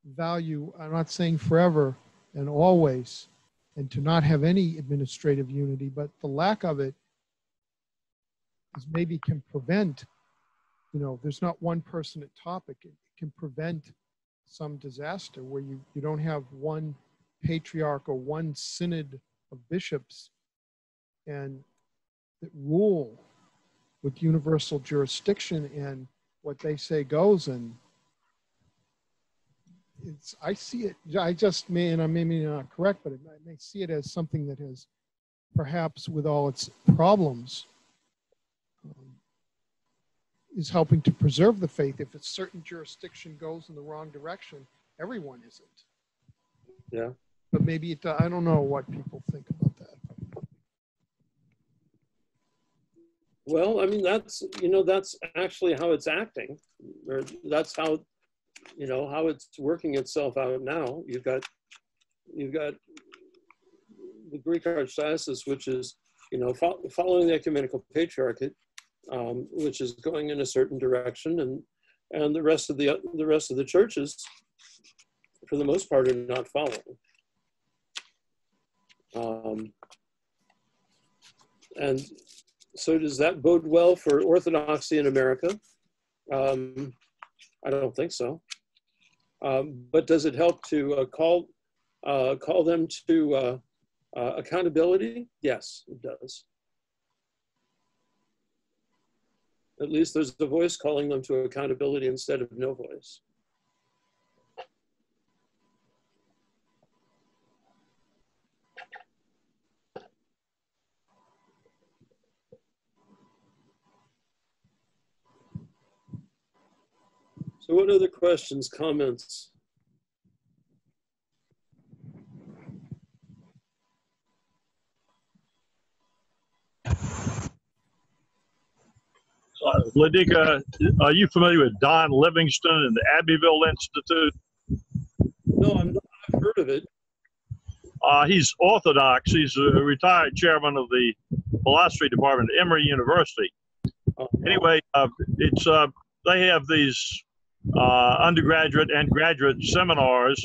value. I'm not saying forever and always, and to not have any administrative unity, but the lack of it is maybe can prevent, there's not one person at top. It can prevent some disaster where you don't have one patriarch or one synod of bishops and that rule with universal jurisdiction, and what they say goes. And I see it, I just may, and I may be not correct, but I may see it as something that has, perhaps with all its problems, is helping to preserve the faith. If a certain jurisdiction goes in the wrong direction, everyone isn't. Yeah. But maybe I don't know what people think about that. Well, I mean, that's actually how it's acting, or that's how it's working itself out now. You've got the Greek Archdiocese, which is following the ecumenical patriarchate, which is going in a certain direction, and the rest of the churches, for the most part, are not following. And so does that bode well for Orthodoxy in America? I don't think so. But does it help to call call them to accountability? Yes, it does. At least there's a voice calling them to accountability instead of no voice. So what other questions, comments? Ladika, are you familiar with Don Livingston and the Abbeville Institute? No, I'm not. I've heard of it. He's Orthodox. He's a retired chairman of the philosophy department at Emory University. Anyway, they have these undergraduate and graduate seminars,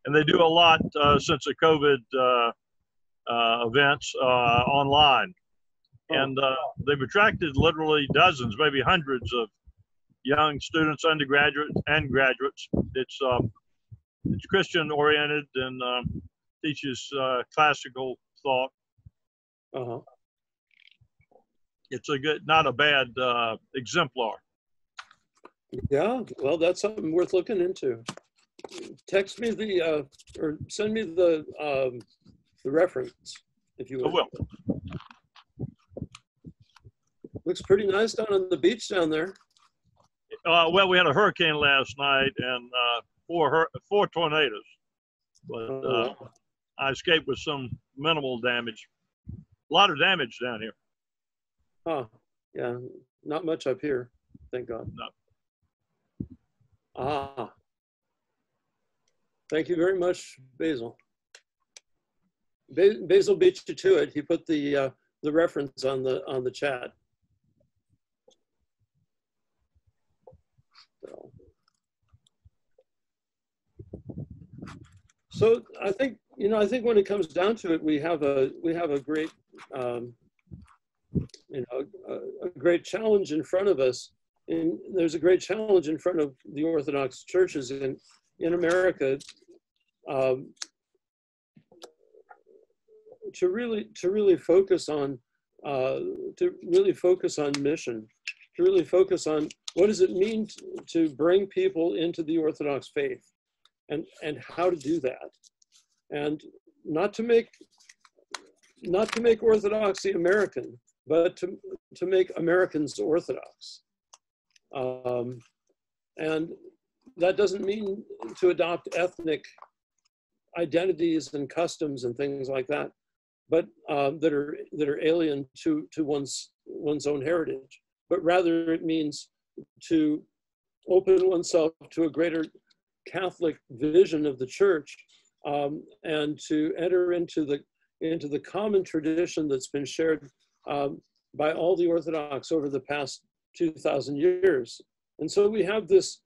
and they do a lot since the COVID events online. And they've attracted literally dozens, maybe hundreds of young students, undergraduates and graduates. It's Christian oriented and teaches classical thought. It's a good, not a bad exemplar. Yeah, well, that's something worth looking into. Text me the or send me the reference if you would. I will. Looks pretty nice down on the beach down there. Well, we had a hurricane last night and four tornadoes, but I escaped with some minimal damage. A lot of damage down here. Huh, yeah, not much up here, thank God. No. Ah, thank you very much, Basil. Basil beat you to it. He put the reference on the chat. So I think, I think when it comes down to it, we have a great, a great challenge in front of us. And there's a great challenge in front of the Orthodox churches in America to really focus on mission, to really focus on what does it mean to bring people into the Orthodox faith, and how to do that, and not to make Orthodoxy American, but to make Americans Orthodox. And that doesn't mean to adopt ethnic identities and customs and things like that, but that are alien to one's own heritage. But rather it means to open oneself to a greater Catholic vision of the church, and to enter into the common tradition that's been shared by all the Orthodox over the past 2,000 years. And so we have this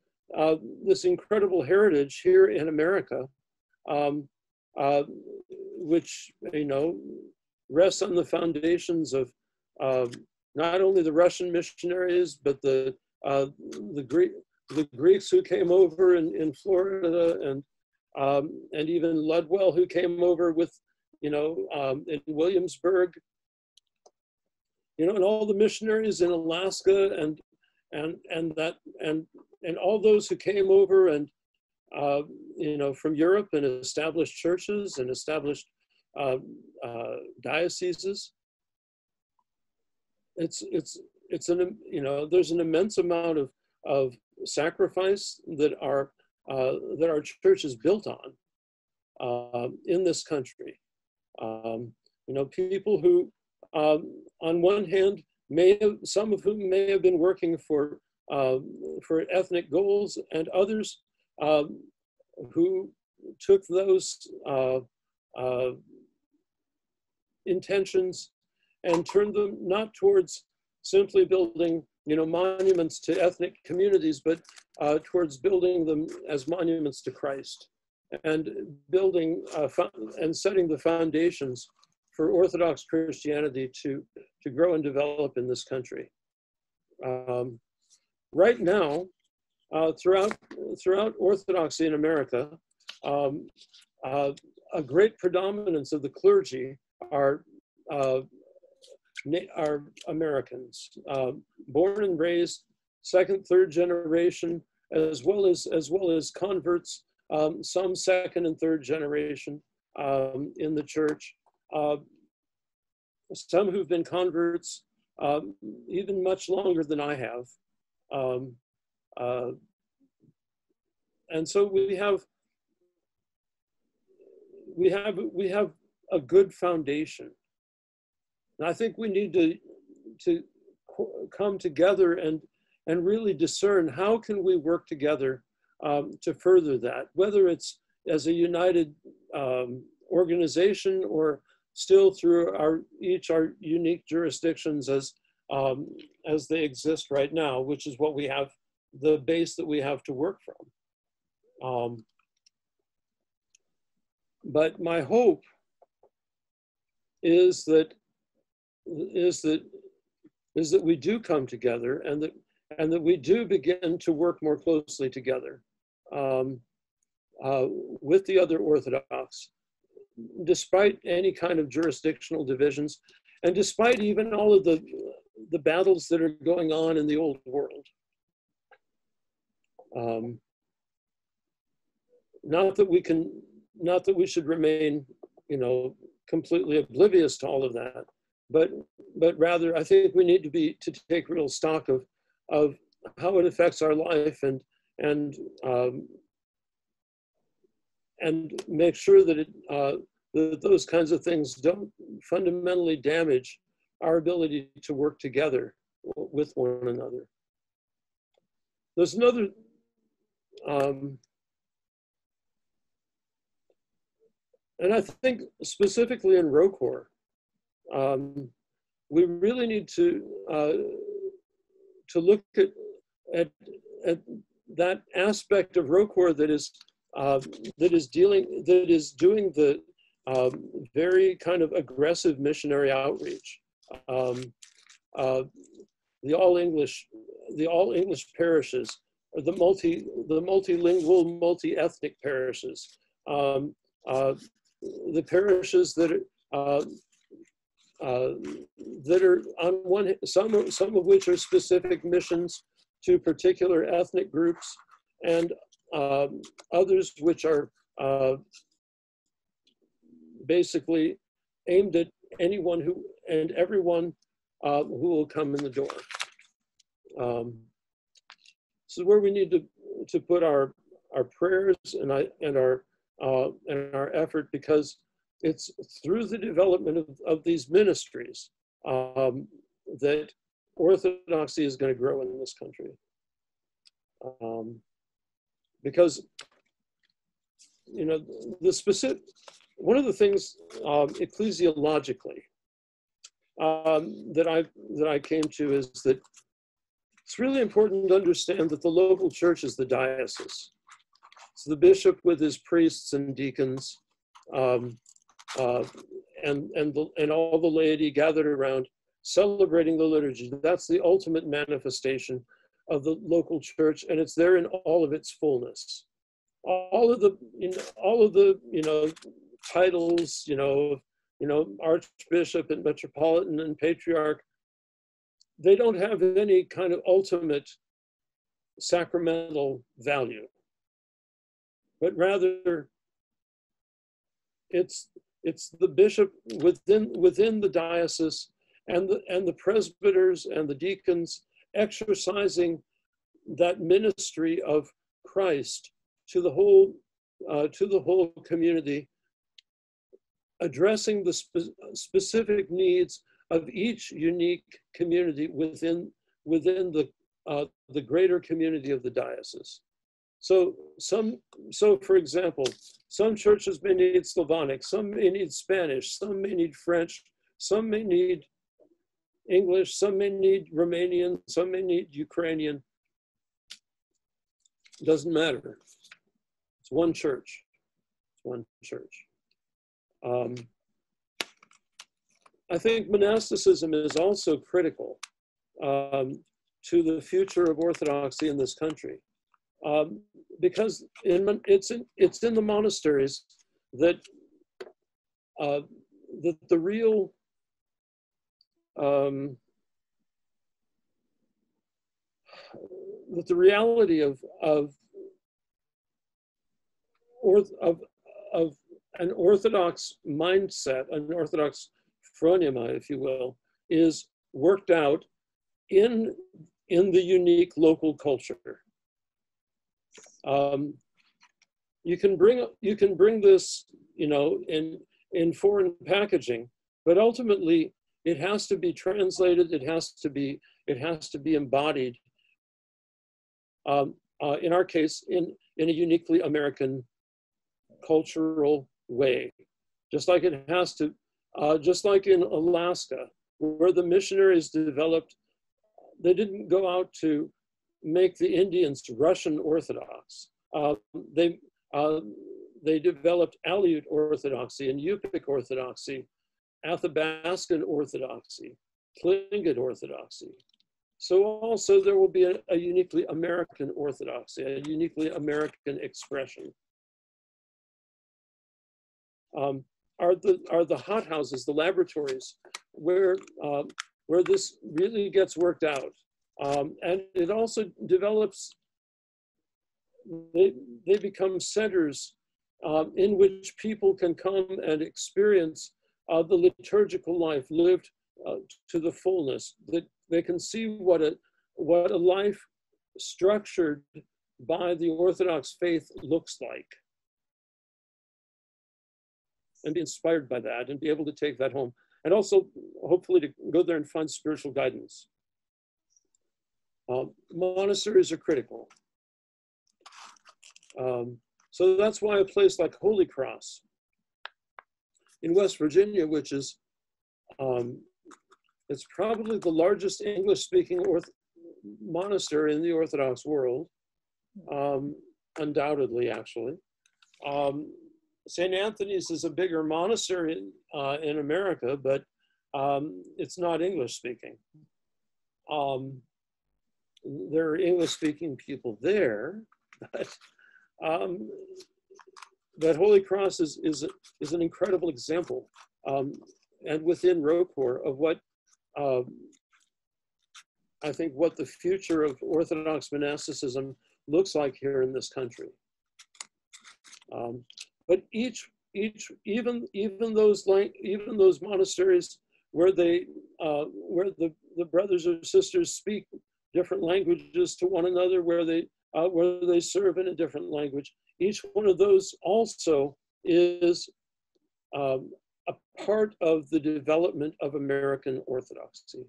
incredible heritage here in America, which rests on the foundations of not only the Russian missionaries, but the Greeks who came over in Florida, and even Ludwell, who came over with in Williamsburg, and all the missionaries in Alaska, and all those who came over and from Europe and established churches and established dioceses. There's an immense amount of sacrifice that our church is built on in this country. People who, on one hand, some of whom may have been working for ethnic goals, and others who took those intentions and turned them not towards simply building monuments to ethnic communities, but towards building them as monuments to Christ, and building and setting the foundations for Orthodox Christianity to grow and develop in this country. Right now, throughout Orthodoxy in America, a great predominance of the clergy are Americans, born and raised, second, third generation, as well as converts, some second and third generation in the church, some who've been converts even much longer than I have. And so we have a good foundation. And I think we need to come together and really discern how can we work together to further that, whether it's as a united organization or still through our unique jurisdictions as they exist right now, which is what we have, the base that we have to work from. But my hope is that we do come together and that we do begin to work more closely together with the other Orthodox, despite any kind of jurisdictional divisions, and despite even all of the battles that are going on in the old world. Not that we should remain, completely oblivious to all of that, but rather I think we need to take real stock of how it affects our life and make sure that that those kinds of things don't fundamentally damage our ability to work together with one another. There's another and I think specifically in ROCOR, we really need to look at that aspect of ROCOR that is doing the very kind of aggressive missionary outreach. The all English parishes, or the multilingual, multi-ethnic parishes. The parishes that are on one, some of which are specific missions to particular ethnic groups, and others which are basically aimed at anyone and everyone who will come in the door. This is where we need to put our prayers and our effort, because it's through the development of these ministries that Orthodoxy is going to grow in this country. Because, one of the things ecclesiologically that I came to is that it's really important to understand that the local church is the diocese. It's the bishop with his priests and deacons, and all the laity gathered around celebrating the liturgy. That's the ultimate manifestation of the local church, and it's there in all of its fullness. All of the titles, archbishop and metropolitan and patriarch, they don't have any kind of ultimate sacramental value, but rather it's the bishop within the diocese and the presbyters and the deacons exercising that ministry of Christ to the whole community, addressing the specific needs of each unique community within the greater community of the diocese. So for example, some churches may need Slavonic, some may need Spanish, some may need French, some may need English, some may need Romanian, some may need Ukrainian. Doesn't matter. It's one church. It's one church. I think monasticism is also critical to the future of Orthodoxy in this country, because it's in the monasteries that that the real that the reality of an Orthodox mindset, an Orthodox phronema, if you will, is worked out in the unique local culture. You can bring this, you know, in foreign packaging, but ultimately it has to be translated. It has to be embodied. In our case, in a uniquely American cultural way, just like it has to, just like in Alaska, where the missionaries developed, they didn't go out to make the Indians Russian Orthodox. They developed Aleut Orthodoxy and Yupik Orthodoxy, Athabascan Orthodoxy, Tlingit Orthodoxy. So also there will be a uniquely American Orthodoxy, a uniquely American expression. Are the hothouses, the laboratories, where this really gets worked out, and it also develops. They become centers in which people can come and experience the liturgical life lived to the fullness. That they can see what a life structured by the Orthodox faith looks like, and be inspired by that and be able to take that home, and also hopefully to go there and find spiritual guidance. Monasteries are critical. So that's why a place like Holy Cross in West Virginia, which is, it's probably the largest English-speaking monastery in the Orthodox world, undoubtedly, actually. St. Anthony's is a bigger monastery in America, but it's not English-speaking. There are English-speaking people there, but Holy Cross is an incredible example, and within ROCOR of what I think what the future of Orthodox monasticism looks like here in this country. But even those monasteries where the brothers or sisters speak different languages to one another, where they serve in a different language, each one of those also is a part of the development of American Orthodoxy.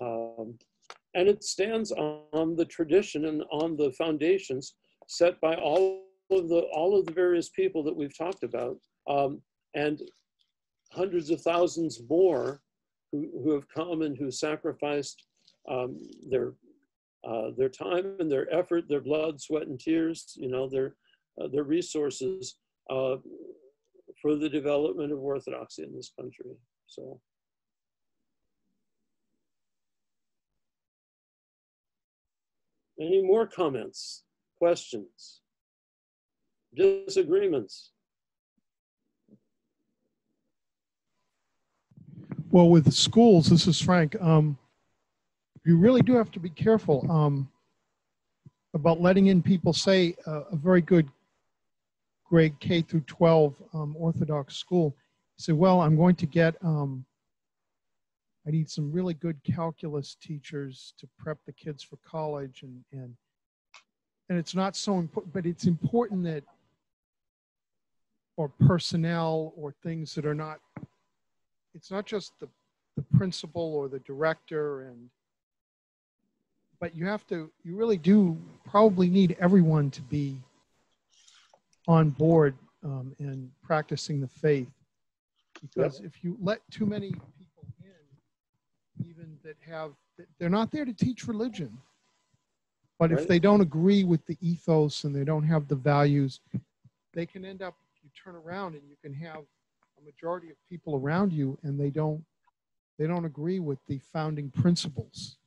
And it stands on the tradition and on the foundations set by all of the various people that we've talked about, and hundreds of thousands more who have come and who sacrificed their time and their effort, their blood, sweat, and tears, you know, their resources for the development of Orthodoxy in this country. So. Any more comments, questions, disagreements? Well, with schools, this is Frank. You really do have to be careful about letting in people, say, a very good grade K through 12 Orthodox school. Say, well, I'm going to get, I need some really good calculus teachers to prep the kids for college, and it's not so important, but it's important that, or personnel or things that are not, it's not just the principal or the director, but you really do probably need everyone to be on board and practicing the faith. Because if you let too many people in, even that they're not there to teach religion, but if they don't agree with the ethos and they don't have the values, they can end up, you turn around and you can have a majority of people around you and they don't agree with the founding principles.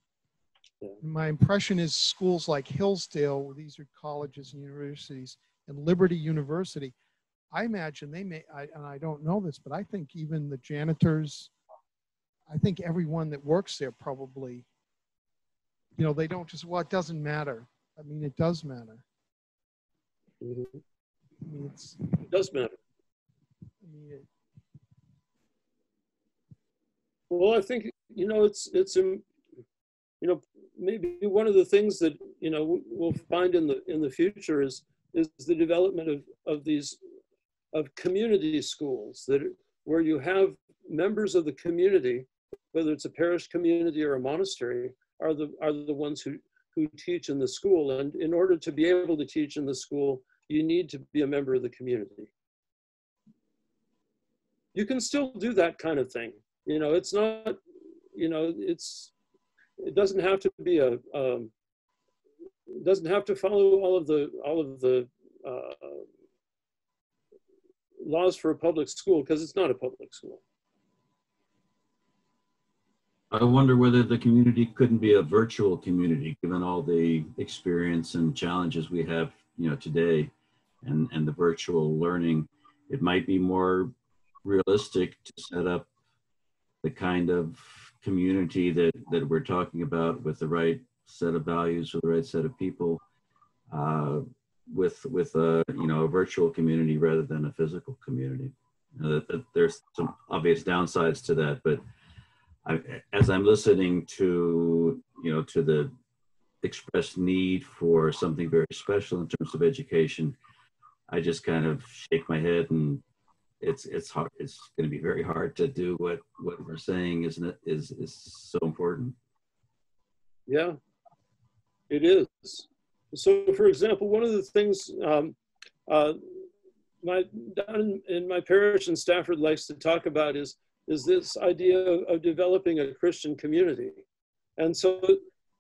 My impression is schools like Hillsdale, these are colleges and universities, and Liberty University, I imagine they may, and I don't know this, but I think even the janitors, I think everyone that works there probably, you know, they don't just, well, it doesn't matter. I mean, it does matter. Mhm. I mean, It does matter. I mean, Well, I think, you know, you know, maybe one of the things that, you know, we'll find in the future is the development of these, of community schools where you have members of the community, whether it's a parish community or a monastery, are the ones who teach in the school. And in order to be able to teach in the school, you need to be a member of the community. You can still do that kind of thing. You know, it's not, you know, it doesn't have to be it doesn't have to follow all of the laws for a public school, because it's not a public school. I wonder whether the community couldn't be a virtual community, given all the experience and challenges we have, you know, today, and the virtual learning. It might be more realistic to set up the kind of community that we're talking about, with the right set of values, with the right set of people, with a, you know, a virtual community rather than a physical community. That there's some obvious downsides to that, but as I'm listening to, you know, to the expressed need for something very special in terms of education, I just kind of shake my head, and it's hard. It's going to be very hard to do what we're saying, isn't it? Is so important. Yeah, it is. So, for example, one of the things down in my parish in Stafford likes to talk about is this idea of developing a Christian community. And so,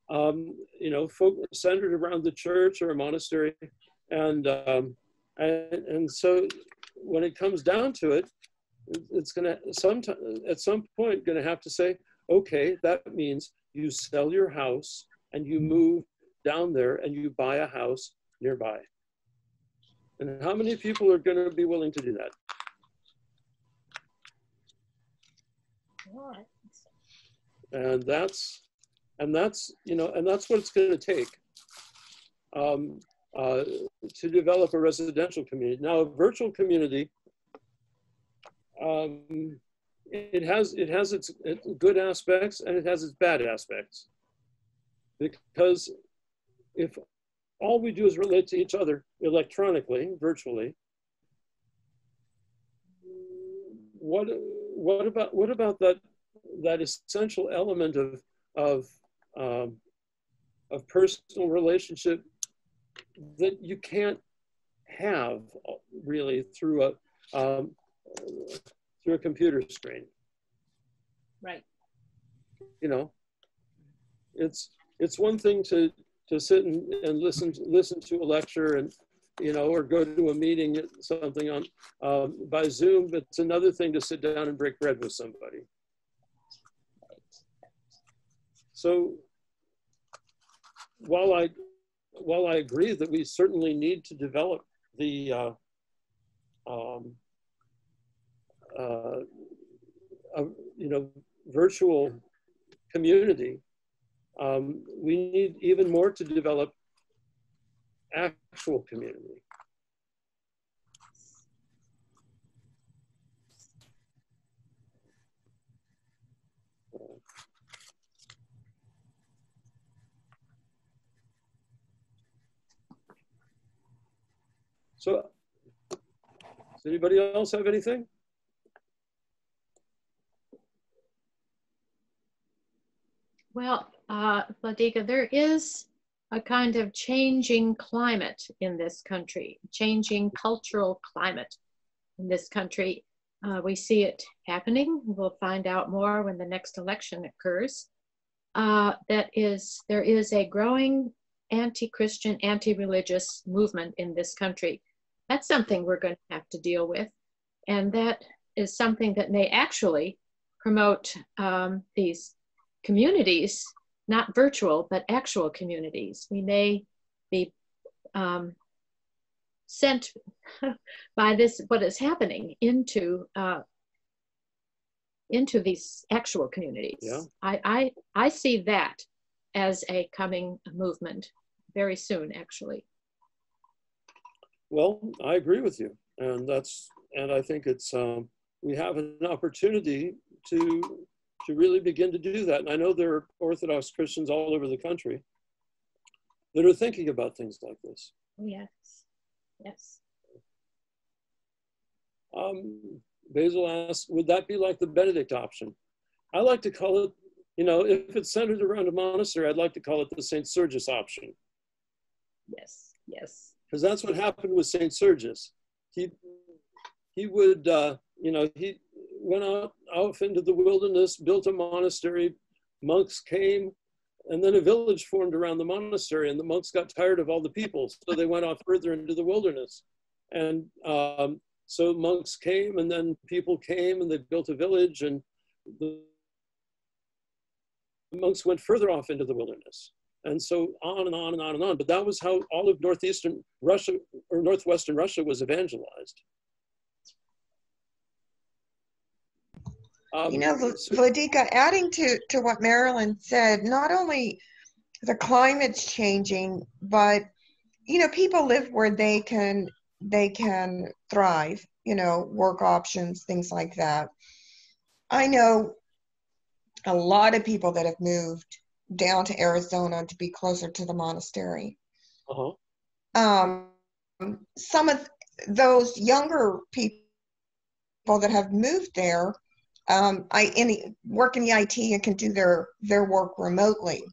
you know, folk centered around the church or a monastery. And so when it comes down to it, it's going to at some point going to have to say, okay, that means you sell your house and you move down there and you buy a house nearby. And how many people are going to be willing to do that? And that's you know, and that's what it's going to take to develop a residential community. Now, a virtual community, it has its good aspects and it has its bad aspects, because if all we do is relate to each other electronically, virtually, what about that essential element of personal relationship that you can't have really through a computer screen? Right. You know, it's one thing to sit and listen to a lecture, and, you know, or go to a meeting, something on by Zoom, but it's another thing to sit down and break bread with somebody. So while I agree that we certainly need to develop the you know, virtual community, we need even more to develop actual community. So, does anybody else have anything? Well, Vladika, there is a kind of changing climate in this country, changing cultural climate in this country. We see it happening. We'll find out more when the next election occurs. There is a growing anti-Christian, anti-religious movement in this country. That's something we're going to have to deal with. And that is something that may actually promote these communities, not virtual, but actual communities. We may be sent by this, what is happening into these actual communities. Yeah. I see that as a coming movement very soon, actually. Well, I agree with you, and I think it's we have an opportunity to really begin to do that. And I know there are Orthodox Christians all over the country that are thinking about things like this. Yes, yes. Basil asks, would that be like the Benedict option? I like to call it, you know, if it's centered around a monastery, I'd like to call it the St. Sergius option. Yes, yes. Because that's what happened with St. Sergius. He would, you know, he went out into the wilderness, built a monastery, monks came, and then a village formed around the monastery, and the monks got tired of all the people, so they went off further into the wilderness. And so monks came, and then people came, and they built a village, and the monks went further off into the wilderness. And so on and on and on and on. But that was how all of northeastern Russia or northwestern Russia was evangelized. You know, Vladika, adding to what Marilyn said, not only the climate's changing, but, you know, people live where they can thrive, you know, work options, things like that. I know a lot of people that have moved down to Arizona to be closer to the monastery. Uh-huh. Some of those younger people that have moved there, work in the IT and can do their work remotely.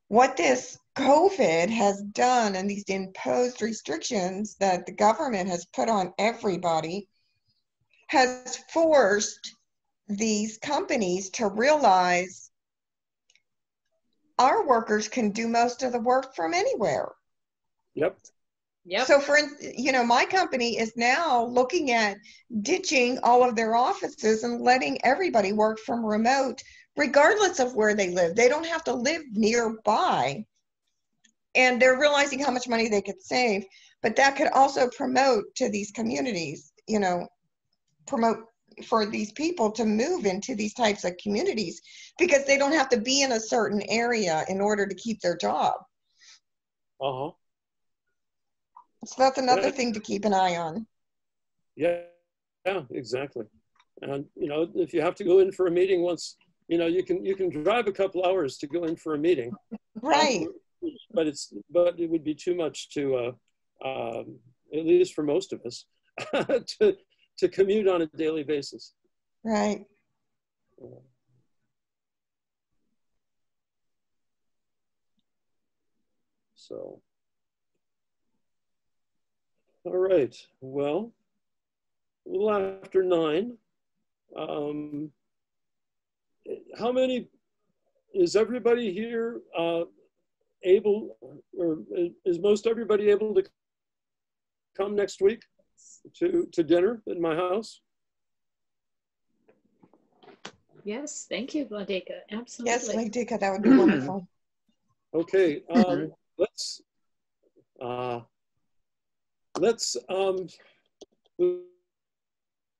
What this COVID has done and these imposed restrictions that the government has put on everybody has forced these companies to realize our workers can do most of the work from anywhere. Yep. Yep. So you know, my company is now looking at ditching all of their offices and letting everybody work from remote, regardless of where they live. They don't have to live nearby. And they're realizing how much money they could save, but that could also promote to these communities, you know, promote for these people to move into these types of communities because they don't have to be in a certain area in order to keep their job. Uh-huh. So that's another thing to keep an eye on. Yeah, exactly. And, you know, if you have to go in for a meeting once, you know, you can drive a couple hours to go in for a meeting. Right. But it would be too much to, at least for most of us, to commute on a daily basis. Right. So, all right. Well, a little after 9. How many, is everybody here able, or is most everybody able to come next week to dinner at my house? Yes, thank you, Vladika. Absolutely. Yes, Vladika, that would be wonderful. Okay, let's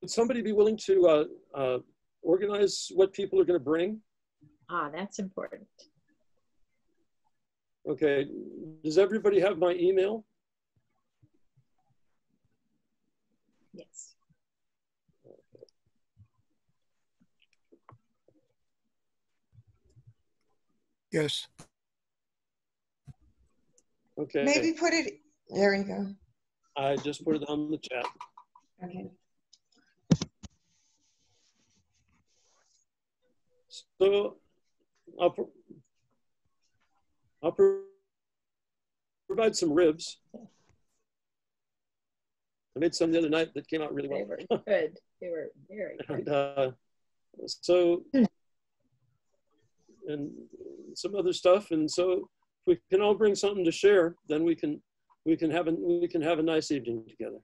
would somebody be willing to organize what people are going to bring? Ah, that's important. Okay, does everybody have my email? Yes. Yes. Okay. Maybe put it, there you go. I just put it on the chat. Okay. So I'll provide some ribs. I made some the other night that came out really well. They were good. They were very good. And, so, and some other stuff. And so if we can all bring something to share, then we can have a nice evening together.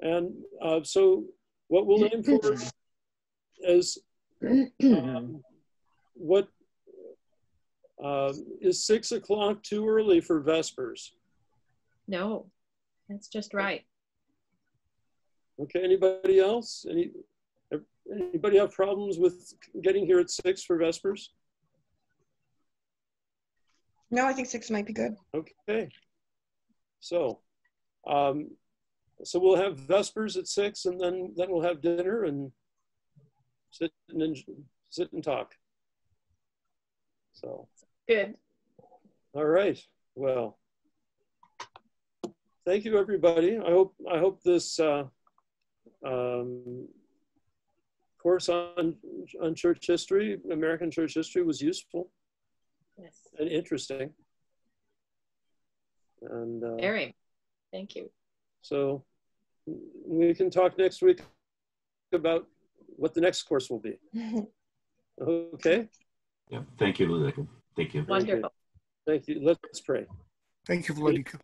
And so what we'll aim for is what is 6 o'clock too early for Vespers? No, that's just right. Okay, anybody else? Anybody have problems with getting here at 6 for Vespers? No, I think 6 might be good. Okay. So, so we'll have Vespers at 6, and then we'll have dinner and sit and talk. So. Good. All right. Well, thank you, everybody. I hope this course on church history, American church history, was useful. Yes. And interesting. And very. Thank you. So we can talk next week about what the next course will be. Okay. Yeah. Thank you, Ludwig. Thank you. Wonderful. Thank you. Let's pray. Thank you, Vladika.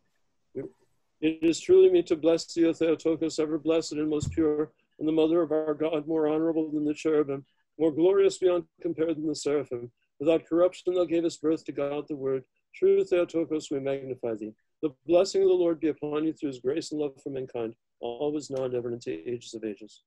It is truly me to bless thee, O Theotokos, ever blessed and most pure, and the mother of our God, more honorable than the cherubim, more glorious beyond compare than the seraphim. Without corruption thou gavest birth to God the Word. True Theotokos, we magnify thee. The blessing of the Lord be upon you through his grace and love for mankind, always now and ever, and into ages of ages.